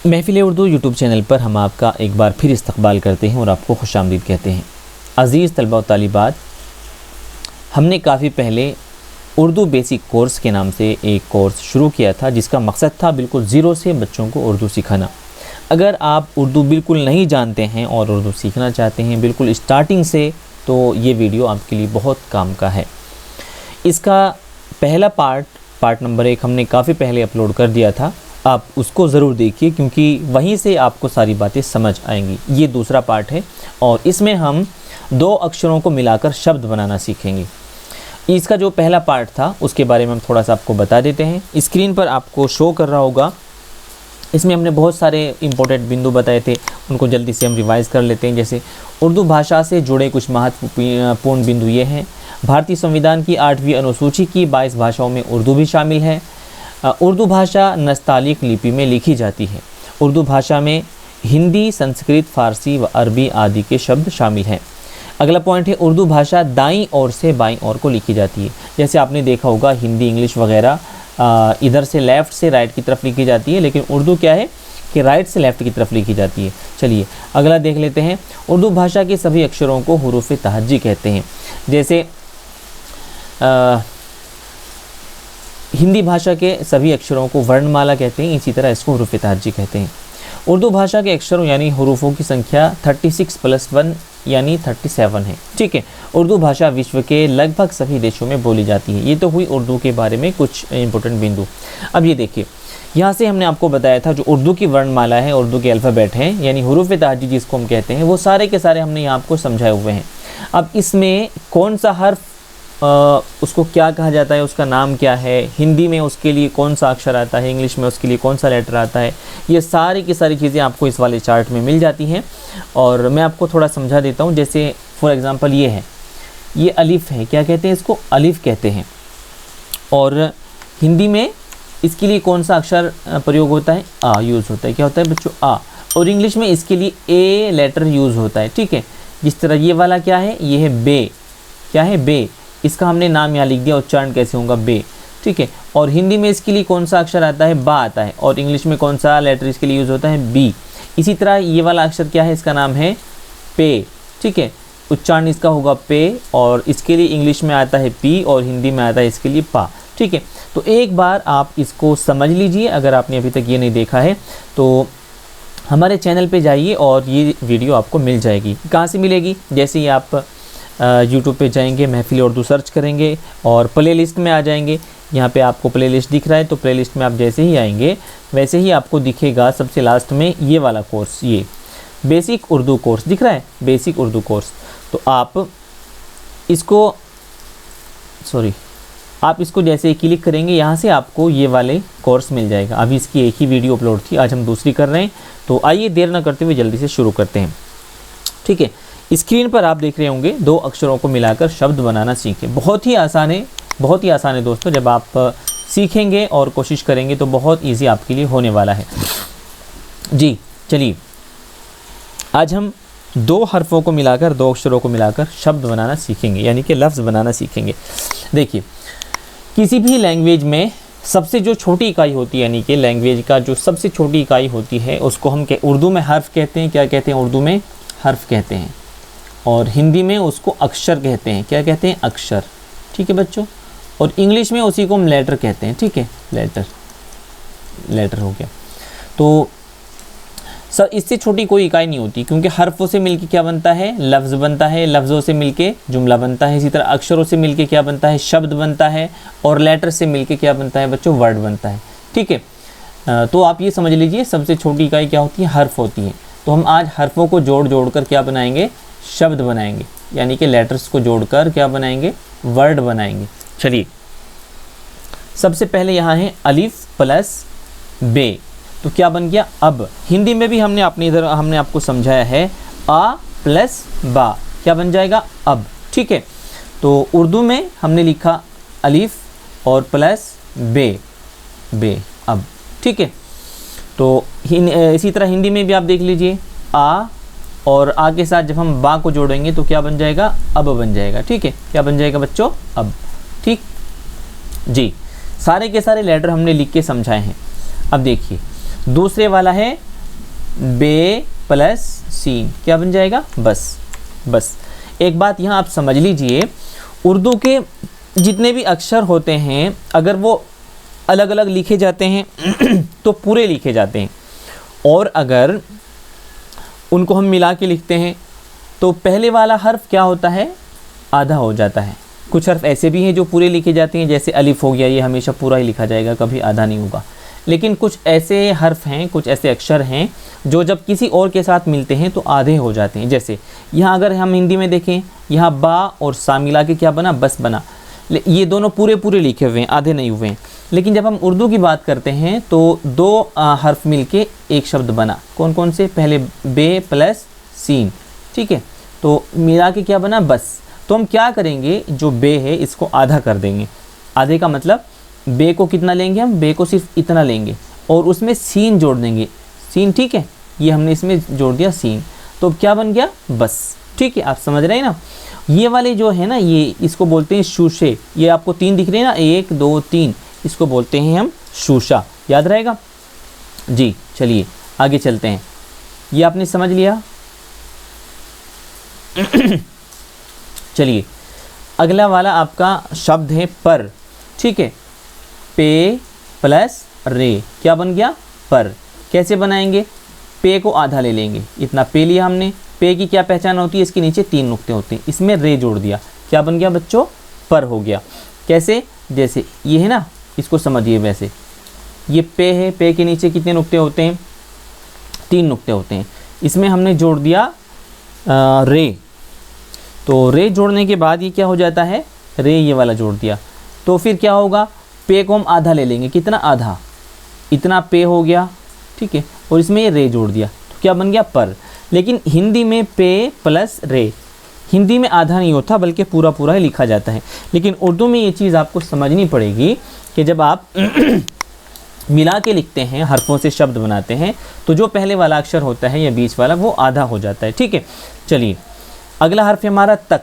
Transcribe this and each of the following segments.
महफिल Urdu YouTube channel पर हम आपका एक बार फिर इस्तकबाल करते हैं और आपको खुशामदीद कहते हैं। अज़ीज़ तलबा व तालिबात, हमने काफ़ी पहले उर्दू बेसिक कोर्स के नाम से एक कोर्स शुरू किया था जिसका मकसद था बिल्कुल ज़ीरो से बच्चों को उर्दू सिखाना। अगर आप उर्दू बिल्कुल नहीं जानते हैं और उर्दू सीखना चाहते हैं बिल्कुल स्टार्टिंग से, तो ये वीडियो आपके लिए बहुत काम का है। इसका पहला पार्ट नंबर 1 हमने काफ़ी पहले अपलोड कर दिया था, आप उसको ज़रूर देखिए क्योंकि वहीं से आपको सारी बातें समझ आएंगी। ये दूसरा पार्ट है और इसमें हम 2 अक्षरों को मिलाकर शब्द बनाना सीखेंगे। इसका जो पहला पार्ट था उसके बारे में हम थोड़ा सा आपको बता देते हैं। स्क्रीन पर आपको शो कर रहा होगा, इसमें हमने बहुत सारे इंपॉर्टेंट बिंदु बताए थे, उनको जल्दी से हम रिवाइज़ कर लेते हैं। जैसे उर्दू भाषा से जुड़े कुछ महत्वपूर्ण बिंदु ये हैं। भारतीय संविधान की 8वीं अनुसूची की 22 भाषाओं में उर्दू भी शामिल है। उर्दू भाषा नस्तालिक लिपि में लिखी जाती है। उर्दू भाषा में हिंदी, संस्कृत, फारसी व अरबी आदि के शब्द शामिल हैं। अगला पॉइंट है, उर्दू भाषा दाईं ओर से बाईं ओर को लिखी जाती है। जैसे आपने देखा होगा हिंदी, इंग्लिश वगैरह इधर से लेफ़्ट से राइट की तरफ लिखी जाती है, लेकिन उर्दू क्या है कि राइट से लेफ़्ट की तरफ लिखी जाती है। चलिए अगला देख लेते हैं। उर्दू भाषा के सभी अक्षरों को हुरूफ़ तहज्जी कहते हैं। जैसे हिंदी भाषा के सभी अक्षरों को वर्णमाला कहते हैं, इसी तरह इसको हुरूफ़ तहज्जी कहते हैं। उर्दू भाषा के अक्षरों यानी हुरूफ़ों की संख्या 36 + 1 यानी 37 है। ठीक है, उर्दू भाषा विश्व के लगभग सभी देशों में बोली जाती है। ये तो हुई उर्दू के बारे में कुछ इंपॉर्टेंट बिंदु। अब ये देखिए, यहाँ से हमने आपको बताया था जो उर्दू की वर्णमाला है, उर्दू के अल्फ़ाबेट हैं यानी हुरूफ़ तहज्जी जिसको हम कहते हैं, वो सारे के सारे हमने यहाँ आपको समझाए हुए हैं। अब इसमें कौन सा हर्फ उसको क्या कहा जाता है, उसका नाम क्या है, हिंदी में उसके लिए कौन सा अक्षर आता है, इंग्लिश में उसके लिए कौन सा लेटर आता है, ये सारी की सारी चीज़ें आपको इस वाले चार्ट में मिल जाती हैं। और मैं आपको थोड़ा समझा देता हूँ। जैसे फॉर एग्ज़ाम्पल ये है, ये अलिफ़ है, क्या कहते हैं इसको, अलिफ़ कहते हैं। और हिंदी में इसके लिए कौन सा अक्षर प्रयोग होता है, आ यूज़ होता है। क्या होता है बच्चों, आ। और इंग्लिश में इसके लिए ए लेटर यूज़ होता है। ठीक है, जिस तरह ये वाला क्या है, ये है बे। क्या है, बे। इसका हमने नाम यहाँ लिख दिया, उच्चारण कैसे होगा, बे। ठीक है, और हिंदी में इसके लिए कौन सा अक्षर आता है, बा आता है। और इंग्लिश में कौन सा लेटर इसके लिए यूज़ होता है, बी। इसी तरह ये वाला अक्षर क्या है, इसका नाम है पे। ठीक है, उच्चारण इसका होगा पे, और इसके लिए इंग्लिश में आता है पी और हिंदी में आता है इसके लिए पा। ठीक है, तो एक बार आप इसको समझ लीजिए। अगर आपने अभी तक ये नहीं देखा है तो हमारे चैनल पे जाइए और ये वीडियो आपको मिल जाएगी। कहाँ से मिलेगी, जैसे ही आप यूट्यूब पे जाएंगे, महफिल उर्दू सर्च करेंगे और प्लेलिस्ट में आ जाएंगे। यहाँ पे आपको प्लेलिस्ट दिख रहा है, तो प्लेलिस्ट में आप जैसे ही आएंगे वैसे ही आपको दिखेगा सबसे लास्ट में ये वाला कोर्स, ये बेसिक उर्दू कोर्स दिख रहा है, बेसिक उर्दू कोर्स। तो आप इसको जैसे ही क्लिक करेंगे यहाँ से आपको ये वाले कोर्स मिल जाएगा। अभी इसकी एक ही वीडियो अपलोड थी, आज हम दूसरी कर रहे हैं। तो आइए देर ना करते हुए जल्दी से शुरू करते हैं। ठीक है, स्क्रीन पर आप देख रहे होंगे 2 अक्षरों को मिलाकर शब्द बनाना सीखें। बहुत ही आसान है, बहुत ही आसान है दोस्तों। जब आप सीखेंगे और कोशिश करेंगे तो बहुत इजी आपके लिए होने वाला है जी। चलिए आज हम 2 हरफों को मिलाकर, 2 अक्षरों को मिलाकर शब्द बनाना सीखेंगे, यानी कि लफ्ज़ बनाना सीखेंगे। देखिए, किसी भी लैंग्वेज में सबसे जो छोटी इकाई होती है, यानी कि लैंग्वेज का जो सबसे छोटी इकाई होती है उसको हम उर्दू में हर्फ कहते हैं। क्या कहते हैं, उर्दू में हर्फ कहते हैं, और हिंदी में उसको अक्षर कहते हैं। क्या कहते हैं, अक्षर। ठीक है बच्चों, और इंग्लिश में उसी को हम लेटर कहते हैं। ठीक है, लेटर हो गया। तो सर इससे छोटी कोई इकाई नहीं होती, क्योंकि हर्फों से मिलके क्या बनता है, लफ्ज़ बनता है, लफ्ज़ों से मिलके जुमला बनता है। इसी तरह अक्षरों से मिलके क्या बनता है, शब्द बनता है, और लेटर से मिलके क्या बनता है बच्चों, वर्ड बनता है। ठीक है, तो आप ये समझ लीजिए सबसे छोटी इकाई क्या होती है, हर्फ होती है। तो हम आज हर्फों को जोड़ कर क्या बनाएंगे, शब्द बनाएंगे, यानी कि लेटर्स को जोड़कर क्या बनाएंगे, वर्ड बनाएंगे। चलिए सबसे पहले यहाँ है अलिफ प्लस बे, तो क्या बन गया, अब। हिंदी में भी हमने हमने आपको समझाया है, आ प्लस बा क्या बन जाएगा, अब। ठीक है, तो उर्दू में हमने लिखा अलिफ और प्लस बे, अब। ठीक है, तो इसी तरह हिंदी में भी आप देख लीजिए, आ और आ के साथ जब हम बा को जोड़ेंगे तो क्या बन जाएगा, अब बन जाएगा। ठीक है, क्या बन जाएगा बच्चों, अब। ठीक जी, सारे के सारे लेटर हमने लिख के समझाए हैं। अब देखिए दूसरे वाला है बे प्लस सीन, क्या बन जाएगा, बस। बस एक बात यहाँ आप समझ लीजिए, उर्दू के जितने भी अक्षर होते हैं अगर वो अलग अलग लिखे जाते हैं तो पूरे लिखे जाते हैं, और अगर उनको हम मिला के लिखते हैं तो पहले वाला हर्फ क्या होता है, आधा हो जाता है। कुछ हर्फ ऐसे भी हैं जो पूरे लिखे जाते हैं, जैसे अलिफ हो गया, ये हमेशा पूरा ही लिखा जाएगा, कभी आधा नहीं होगा। लेकिन कुछ ऐसे हर्फ हैं, कुछ ऐसे अक्षर हैं जो जब किसी और के साथ मिलते हैं तो आधे हो जाते हैं। जैसे यहाँ अगर हम हिंदी में देखें, यहाँ बा और सा मिला के क्या बना, बस बना। ये दोनों पूरे पूरे लिखे हुए हैं, आधे नहीं हुए हैं। लेकिन जब हम उर्दू की बात करते हैं तो दो हर्फ मिलके एक शब्द बना। कौन कौन से, पहले बे प्लस सीन, ठीक है, तो मिला के क्या बना, बस। तो हम क्या करेंगे, जो बे है इसको आधा कर देंगे। आधे का मतलब बे को कितना लेंगे हम, बे को सिर्फ इतना लेंगे और उसमें सीन जोड़ देंगे, सीन, ठीक है, ये हमने इसमें जोड़ दिया सीन, तो क्या बन गया, बस। ठीक है, आप समझ रहे हैं ना। ये वाले जो है ना, ये इसको बोलते हैं शूशे। ये आपको 3 दिख रहे हैं ना, 1 2 3, इसको बोलते हैं हम शूशा। याद रहेगा जी। चलिए आगे चलते हैं, ये आपने समझ लिया। चलिए अगला वाला आपका शब्द है पर, ठीक है, पे प्लस रे, क्या बन गया, पर। कैसे बनाएंगे, पे को आधा ले लेंगे, इतना पे लिया हमने। पे की क्या पहचान होती है, इसके नीचे 3 नुक्ते होते हैं, इसमें रे जोड़ दिया, क्या बन गया बच्चों, पर हो गया। कैसे, जैसे ये है ना, इसको समझिए, वैसे ये पे है, पे के नीचे कितने नुक्ते होते हैं, 3 नुक्ते होते हैं, इसमें हमने जोड़ दिया रे। तो रे जोड़ने के बाद ये क्या हो जाता है, रे ये वाला जोड़ दिया, तो फिर क्या होगा, पे को हम आधा ले लेंगे, कितना, आधा, इतना पे हो गया, ठीक है, और इसमें ये रे जोड़ दिया, तो क्या बन गया, पर। लेकिन हिंदी में पे प्लस रे, हिंदी में आधा नहीं होता बल्कि पूरा पूरा ही लिखा जाता है। लेकिन उर्दू में ये चीज़ आपको समझनी पड़ेगी कि जब आप मिला के लिखते हैं, हरफों से शब्द बनाते हैं, तो जो पहले वाला अक्षर होता है या बीच वाला, वो आधा हो जाता है, ठीक है। चलिए अगला हर्फ है हमारा तक।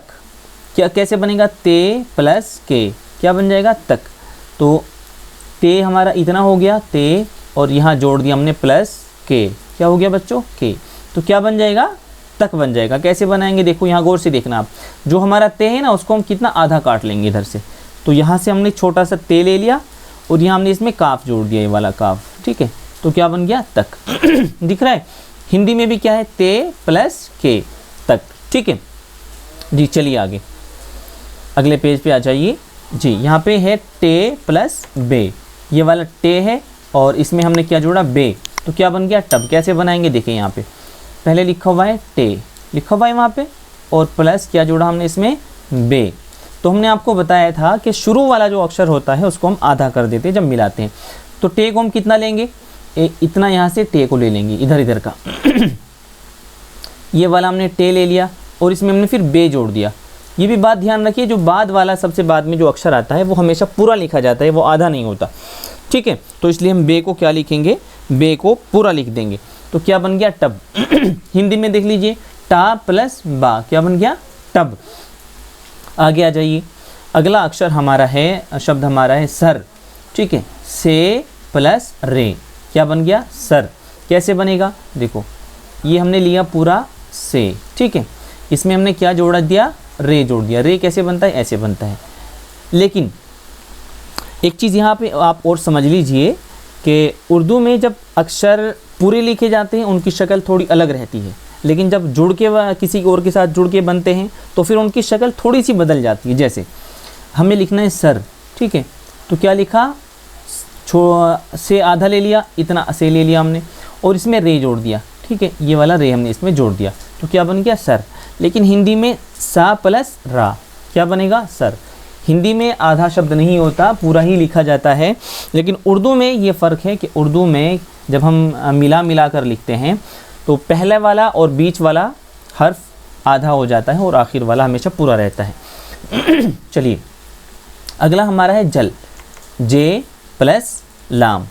क्या, कैसे बनेगा, ते प्लस के, क्या बन जाएगा, तक। तो ते हमारा इतना हो गया, ते, और यहाँ जोड़ दिया हमने प्लस के, क्या हो गया बच्चों, के, तो क्या बन जाएगा, तक बन जाएगा। कैसे बनाएंगे, देखो यहाँ गौर से देखना आप, जो हमारा ते है ना उसको हम कितना, आधा काट लेंगे इधर से, तो यहाँ से हमने छोटा सा ते ले लिया और यहाँ हमने इसमें काफ जोड़ दिया, ये वाला काफ, ठीक है, तो क्या बन गया, तक। दिख रहा है, हिंदी में भी क्या है, ते प्लस के, तक, ठीक है जी। चलिए आगे अगले पेज पे आ जाइए जी। यहाँ पे है टे प्लस बे, ये वाला टे है और इसमें हमने क्या जोड़ा, बे, तो क्या बन गया, टब। कैसे बनाएंगे, देखिए यहाँ पे पहले लिखा हुआ है टे, लिखा हुआ है वहाँ पे, और प्लस क्या जोड़ा हमने इसमें, बे। तो हमने आपको बताया था कि शुरू वाला जो अक्षर होता है उसको हम आधा कर देते हैं जब मिलाते हैं। तो टे को हम कितना लेंगे, इतना यहाँ से टे को ले लेंगे, इधर इधर का ये वाला हमने टे ले लिया और इसमें हमने फिर बे जोड़ दिया। ये भी बात ध्यान रखिए, जो बाद वाला सबसे बाद में जो अक्षर आता है वो हमेशा पूरा लिखा जाता है, वो आधा नहीं होता, ठीक है। तो इसलिए हम बे को क्या लिखेंगे, बे को पूरा लिख देंगे, तो क्या बन गया, टब। हिंदी में देख लीजिए, टा प्लस बा, क्या बन गया, टब। आगे आ जाइए, अगला अक्षर हमारा है, शब्द हमारा है सर, ठीक है, से प्लस रे, क्या बन गया, सर। कैसे बनेगा, देखो ये हमने लिया पूरा से, ठीक है, इसमें हमने क्या जोड़ा दिया, रे जोड़ दिया। रे कैसे बनता है, ऐसे बनता है। लेकिन एक चीज़ यहाँ पे आप और समझ लीजिए कि उर्दू में जब अक्षर पूरे लिखे जाते हैं उनकी शक्ल थोड़ी अलग रहती है, लेकिन जब जुड़ के किसी और के साथ जुड़ के बनते हैं तो फिर उनकी शक्ल थोड़ी सी बदल जाती है। जैसे हमें लिखना है सर, ठीक है, तो क्या लिखा, से आधा ले लिया, इतना से ले लिया हमने और इसमें रे जोड़ दिया, ठीक है, ये वाला रे हमने इसमें जोड़ दिया, तो क्या बन गया, सर। लेकिन हिंदी में सा प्लस रा, क्या बनेगा, सर। हिंदी में आधा शब्द नहीं होता, पूरा ही लिखा जाता है। लेकिन उर्दू में ये फ़र्क है कि उर्दू में जब हम मिला कर लिखते हैं तो पहले वाला और बीच वाला हर्फ आधा हो जाता है और आखिर वाला हमेशा पूरा रहता है। चलिए अगला हमारा है जल, जे प्लस लाम,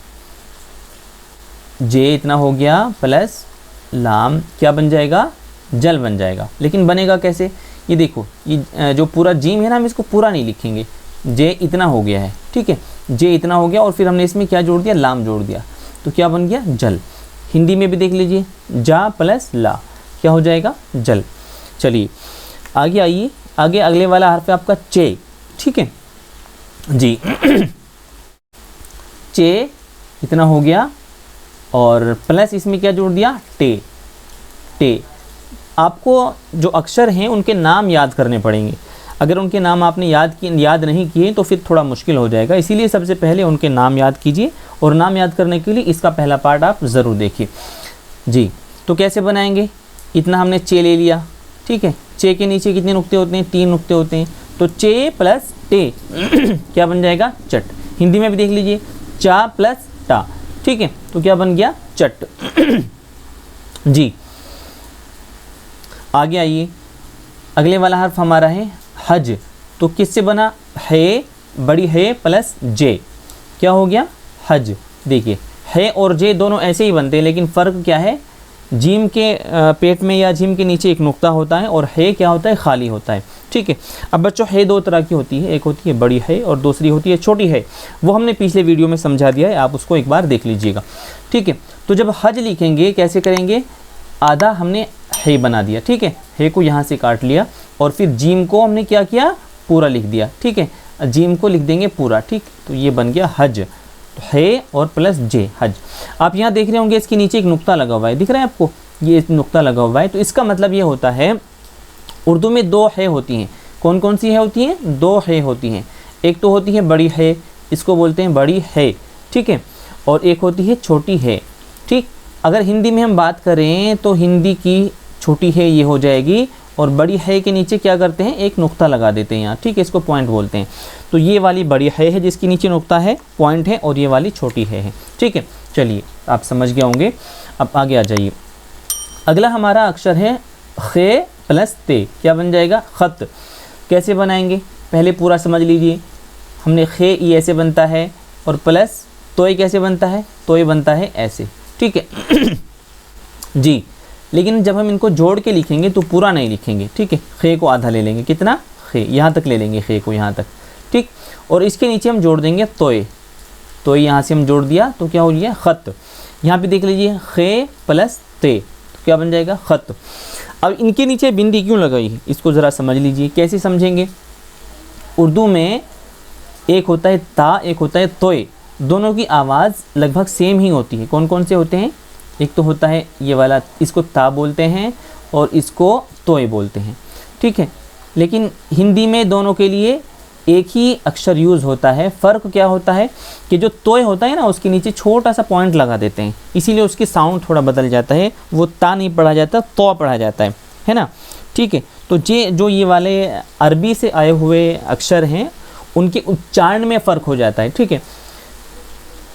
जे इतना हो गया प्लस लाम, क्या बन जाएगा, जल बन जाएगा। लेकिन बनेगा कैसे, ये देखो, ये जो पूरा जीम है ना, हम इसको पूरा नहीं लिखेंगे, जे इतना हो गया है, ठीक है, जे इतना हो गया और फिर हमने इसमें क्या जोड़ दिया, लाम जोड़ दिया, तो क्या बन गया, जल। हिंदी में भी देख लीजिए, जा प्लस ला क्या हो जाएगा, जल। चलिए आगे आइए, आगे अगले वाला हर्फ है आपका चे, ठीक है जी। चे इतना हो गया और प्लस इसमें क्या जोड़ दिया, टे। टे आपको जो अक्षर हैं उनके नाम याद करने पड़ेंगे, अगर उनके नाम आपने याद नहीं किए तो फिर थोड़ा मुश्किल हो जाएगा, इसीलिए सबसे पहले उनके नाम याद कीजिए। और नाम याद करने के लिए इसका पहला पार्ट आप ज़रूर देखिए जी। तो कैसे बनाएंगे, इतना हमने चे ले लिया, ठीक है। चे के नीचे कितने नुक्ते होते हैं, 3 नुक्ते होते हैं, तो चे प्लस टे क्या बन जाएगा, चट। हिंदी में भी देख लीजिए, चा प्लस टा, ठीक है, तो क्या बन गया, चट जी। आगे आइए, अगले वाला हर्फ हमारा है हज, तो किससे बना, है, बड़ी है प्लस जे, क्या हो गया, हज। देखिए है और जे दोनों ऐसे ही बनते हैं, लेकिन फ़र्क क्या है, जीम के पेट में या जीम के नीचे एक नुक्ता होता है और है क्या होता है, खाली होता है, ठीक है। अब बच्चों है 2 तरह की होती है, एक होती है बड़ी है और दूसरी होती है छोटी है, वो हमने पिछले वीडियो में समझा दिया है, आप उसको एक बार देख लीजिएगा, ठीक है। तो जब हज लिखेंगे कैसे करेंगे, आधा हमने है बना दिया, ठीक है, है को यहाँ से काट लिया और फिर जीम को हमने क्या किया, पूरा लिख दिया, ठीक है, जीम को लिख देंगे पूरा, ठीक, तो ये बन गया हज। तो है और प्लस जे, हज। आप यहाँ देख रहे होंगे इसके नीचे एक नुक्ता लगा हुआ है, दिख रहा है आपको, ये नुक्ता लगा हुआ है, तो इसका मतलब ये होता है उर्दू में 2 है होती हैं। कौन कौन सी है होती हैं, 2 है होती हैं। एक तो होती है बड़ी है, इसको बोलते हैं बड़ी है, ठीक है, और एक होती है छोटी है, ठीक। अगर हिंदी में हम बात करें तो हिंदी की छोटी है ये हो जाएगी, और बड़ी है के नीचे क्या करते हैं, एक नुक्ता लगा देते हैं यहाँ, ठीक है, इसको पॉइंट बोलते हैं। तो ये वाली बड़ी है जिसके नीचे नुक्ता है, पॉइंट है, और ये वाली छोटी है, ठीक है। चलिए आप समझ गए होंगे, अब आगे आ जाइए। अगला हमारा अक्षर है खे प्लस ते, क्या बन जाएगा, खत। कैसे बनाएंगे, पहले पूरा समझ लीजिए। हमने खे ई ऐसे बनता है, और प्लस तोय कैसे बनता है, तोय बनता है ऐसे, ठीक है जी। लेकिन जब हम इनको जोड़ के लिखेंगे तो पूरा नहीं लिखेंगे, ठीक है, खे को आधा ले लेंगे, कितना, खे यहाँ तक ले लेंगे, खे को यहाँ तक, ठीक। और इसके नीचे हम जोड़ देंगे तोय, तो यहाँ से हम जोड़ दिया तो क्या हो गया, खत। यहाँ पे देख लीजिए, खे प्लस ते, तो क्या बन जाएगा, खत। अब इनके नीचे बिंदी क्यों लगाई है, इसको ज़रा समझ लीजिए, कैसे समझेंगे। उर्दू में एक होता है ता, एक होता है तोय, दोनों की आवाज़ लगभग सेम ही होती है। कौन कौन से होते हैं, एक तो होता है ये वाला, इसको ता बोलते हैं और इसको तोय बोलते हैं, ठीक है। लेकिन हिंदी में दोनों के लिए एक ही अक्षर यूज़ होता है। फ़र्क क्या होता है कि जो तोय होता है ना, उसके नीचे छोटा सा पॉइंट लगा देते हैं, इसीलिए उसकी साउंड थोड़ा बदल जाता है, वो ता नहीं पढ़ा जाता, तो पढ़ा जाता है ना, ठीक है। तो जो ये वाले अरबी से आए हुए अक्षर हैं उनके उच्चारण में फ़र्क हो जाता है, ठीक है।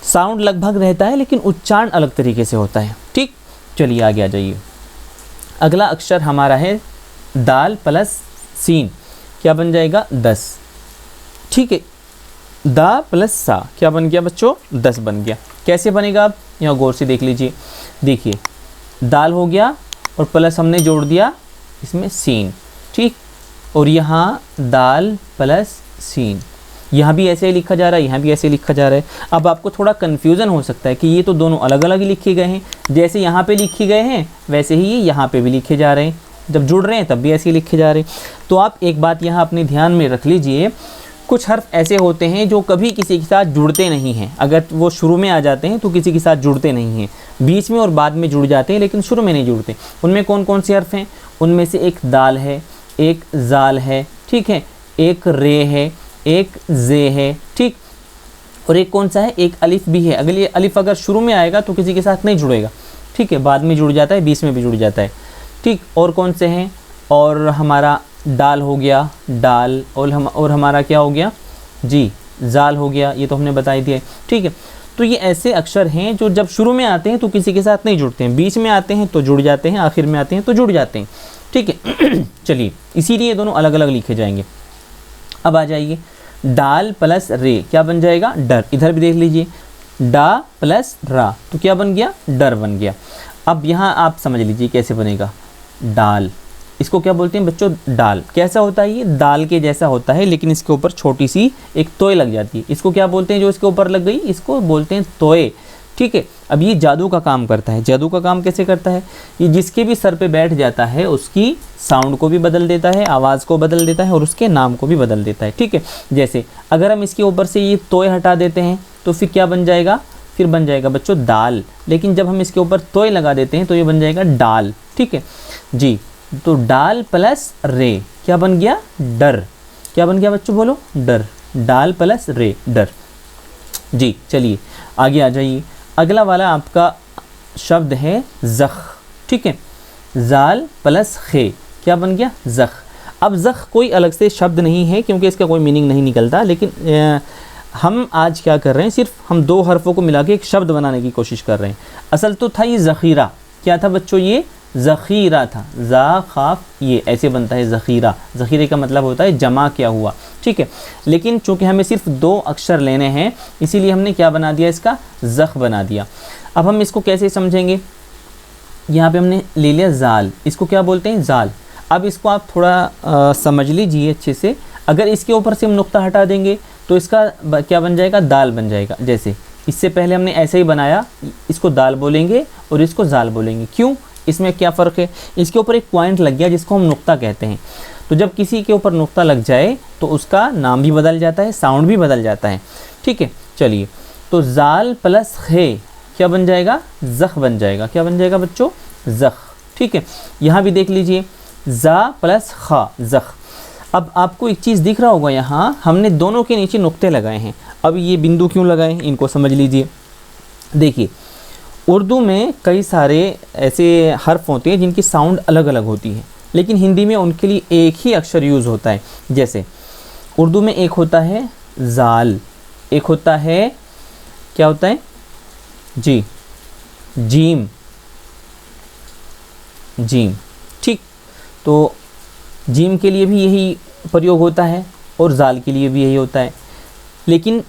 साउंड लगभग रहता है लेकिन उच्चारण अलग तरीके से होता है, ठीक। चलिए आगे आ जाइए। अगला अक्षर हमारा है दाल प्लस सीन, क्या बन जाएगा, 10, ठीक है। दा प्लस सा क्या बन गया बच्चों, 10 बन गया। कैसे बनेगा, आप यहाँ गौर से देख लीजिए। देखिए दाल हो गया और प्लस हमने जोड़ दिया इसमें सीन, ठीक, और यहाँ दाल प्लस सीन, यहाँ भी ऐसे ही लिखा जा रहा है, यहाँ भी ऐसे लिखा जा रहा है। अब आपको थोड़ा कन्फ्यूज़न हो सकता है कि ये तो दोनों अलग अलग ही लिखे गए हैं, जैसे यहाँ पे लिखे गए हैं वैसे ही ये यहाँ पे भी लिखे जा रहे हैं, जब जुड़ रहे हैं तब भी ऐसे ही लिखे जा रहे हैं। तो आप एक बात यहाँ अपने ध्यान में रख लीजिए, कुछ हर्फ ऐसे होते हैं जो कभी किसी के साथ जुड़ते नहीं हैं। अगर वो शुरू में आ जाते हैं तो किसी के साथ जुड़ते नहीं हैं, बीच में और बाद में जुड़ जाते हैं, लेकिन शुरू में नहीं जुड़ते। उनमें कौन कौन से हर्फ हैं, उनमें से एक दाल है, एक जाल है, ठीक है, एक रे है, एक जे है, ठीक, और एक कौन सा है, एक अलिफ भी है। अगर ये अलिफ अगर शुरू में आएगा तो किसी के साथ नहीं जुड़ेगा, ठीक है, बाद में जुड़ जाता है, बीच में भी जुड़ जाता है, ठीक। और कौन से हैं, और हमारा डाल हो गया, डाल, और हमारा क्या हो गया जी, जाल हो गया, ये तो हमने बता ही दिया, ठीक है। तो ये ऐसे अक्षर हैं जो जब शुरू में आते हैं तो किसी के साथ नहीं जुड़ते हैं, बीच में आते हैं तो जुड़ जाते हैं, आखिर में आते हैं तो जुड़ जाते हैं, ठीक है। चलिए इसीलिए दोनों अलग अलग लिखे जाएंगे। अब आ जाइए, डाल प्लस रे क्या बन जाएगा, डर। इधर भी देख लीजिए, डा प्लस रा, तो क्या बन गया, डर बन गया। अब यहाँ आप समझ लीजिए कैसे बनेगा, डाल, इसको क्या बोलते हैं बच्चों, डाल। कैसा होता है, ये दाल के जैसा होता है, लेकिन इसके ऊपर छोटी सी एक तोय लग जाती है। इसको क्या बोलते हैं, जो इसके ऊपर लग गई, इसको बोलते हैं तोय, ठीक है। अब ये जादू का काम करता है। जादू का काम कैसे करता है? ये जिसके भी सर पे बैठ जाता है उसकी साउंड को भी बदल देता है, आवाज़ को बदल देता है और उसके नाम को भी बदल देता है। ठीक है, जैसे अगर हम इसके ऊपर से ये तोय हटा देते हैं तो फिर क्या बन जाएगा? फिर बन जाएगा बच्चों दाल। लेकिन जब हम इसके ऊपर तोय लगा देते हैं तो ये बन जाएगा डाल। ठीक है जी, तो डाल प्लस रे क्या बन गया? डर। क्या बन गया बच्चों? बोलो, डर। डाल प्लस रे, डर। जी चलिए आगे आ जाइए। अगला वाला आपका शब्द है ज़ख। ठीक है, जाल प्लस खे क्या बन गया? ज़ख। अब ज़ख कोई अलग से शब्द नहीं है क्योंकि इसका कोई मीनिंग नहीं निकलता, लेकिन हम आज क्या कर रहे हैं, सिर्फ हम दो हरफों को मिला के एक शब्द बनाने की कोशिश कर रहे हैं। असल तो था ये ज़ख़ीरा। क्या था बच्चों? ये ज़ख़ीरा था। ज़ा खाफ ये ऐसे बनता है ज़ख़ीरा। ज़ख़ीरे का मतलब होता है जमा किया हुआ। ठीक है, लेकिन चूँकि हमें सिर्फ दो अक्षर लेने हैं इसीलिए हमने क्या बना दिया? इसका ज़ख़ बना दिया। अब हम इसको कैसे समझेंगे? यहाँ पे हमने ले लिया ज़ाल, इसको क्या बोलते हैं? ज़ाल। अब इसको आप थोड़ा समझ लीजिए अच्छे से। अगर इसके ऊपर से हम नुक्ता हटा देंगे तो इसका क्या बन जाएगा? दाल बन जाएगा। जैसे इससे पहले हमने ऐसे ही बनाया, इसको दाल बोलेंगे और इसको ज़ाल बोलेंगे। क्यों? इसमें क्या फ़र्क है? इसके ऊपर एक पॉइंट लग गया जिसको हम नुक्ता कहते हैं। तो जब किसी के ऊपर नुक्ता लग जाए तो उसका नाम भी बदल जाता है, साउंड भी बदल जाता है। ठीक है, चलिए तो ज़ाल प्लस खे क्या बन जाएगा? ज़ख़ बन जाएगा। क्या बन जाएगा बच्चों? ज़ख़। ठीक है, यहाँ भी देख लीजिए, ज़ा प्लस खा, ज़ख़। अब आपको एक चीज़ दिख रहा होगा, यहाँ हमने दोनों के नीचे नुक्ते लगाए हैं। अब ये बिंदु क्यों लगाए इनको समझ लीजिए। देखिए उर्दू में कई सारे ऐसे हर्फ होते हैं जिनकी साउंड अलग अलग होती है, लेकिन हिंदी में उनके लिए एक ही अक्षर यूज़ होता है। जैसे उर्दू में एक होता है ज़ाल, एक होता है क्या होता है? जी, जीम, जीम। ठीक, तो जीम के लिए भी यही प्रयोग होता है और ज़ाल के लिए भी यही होता है। लेकिन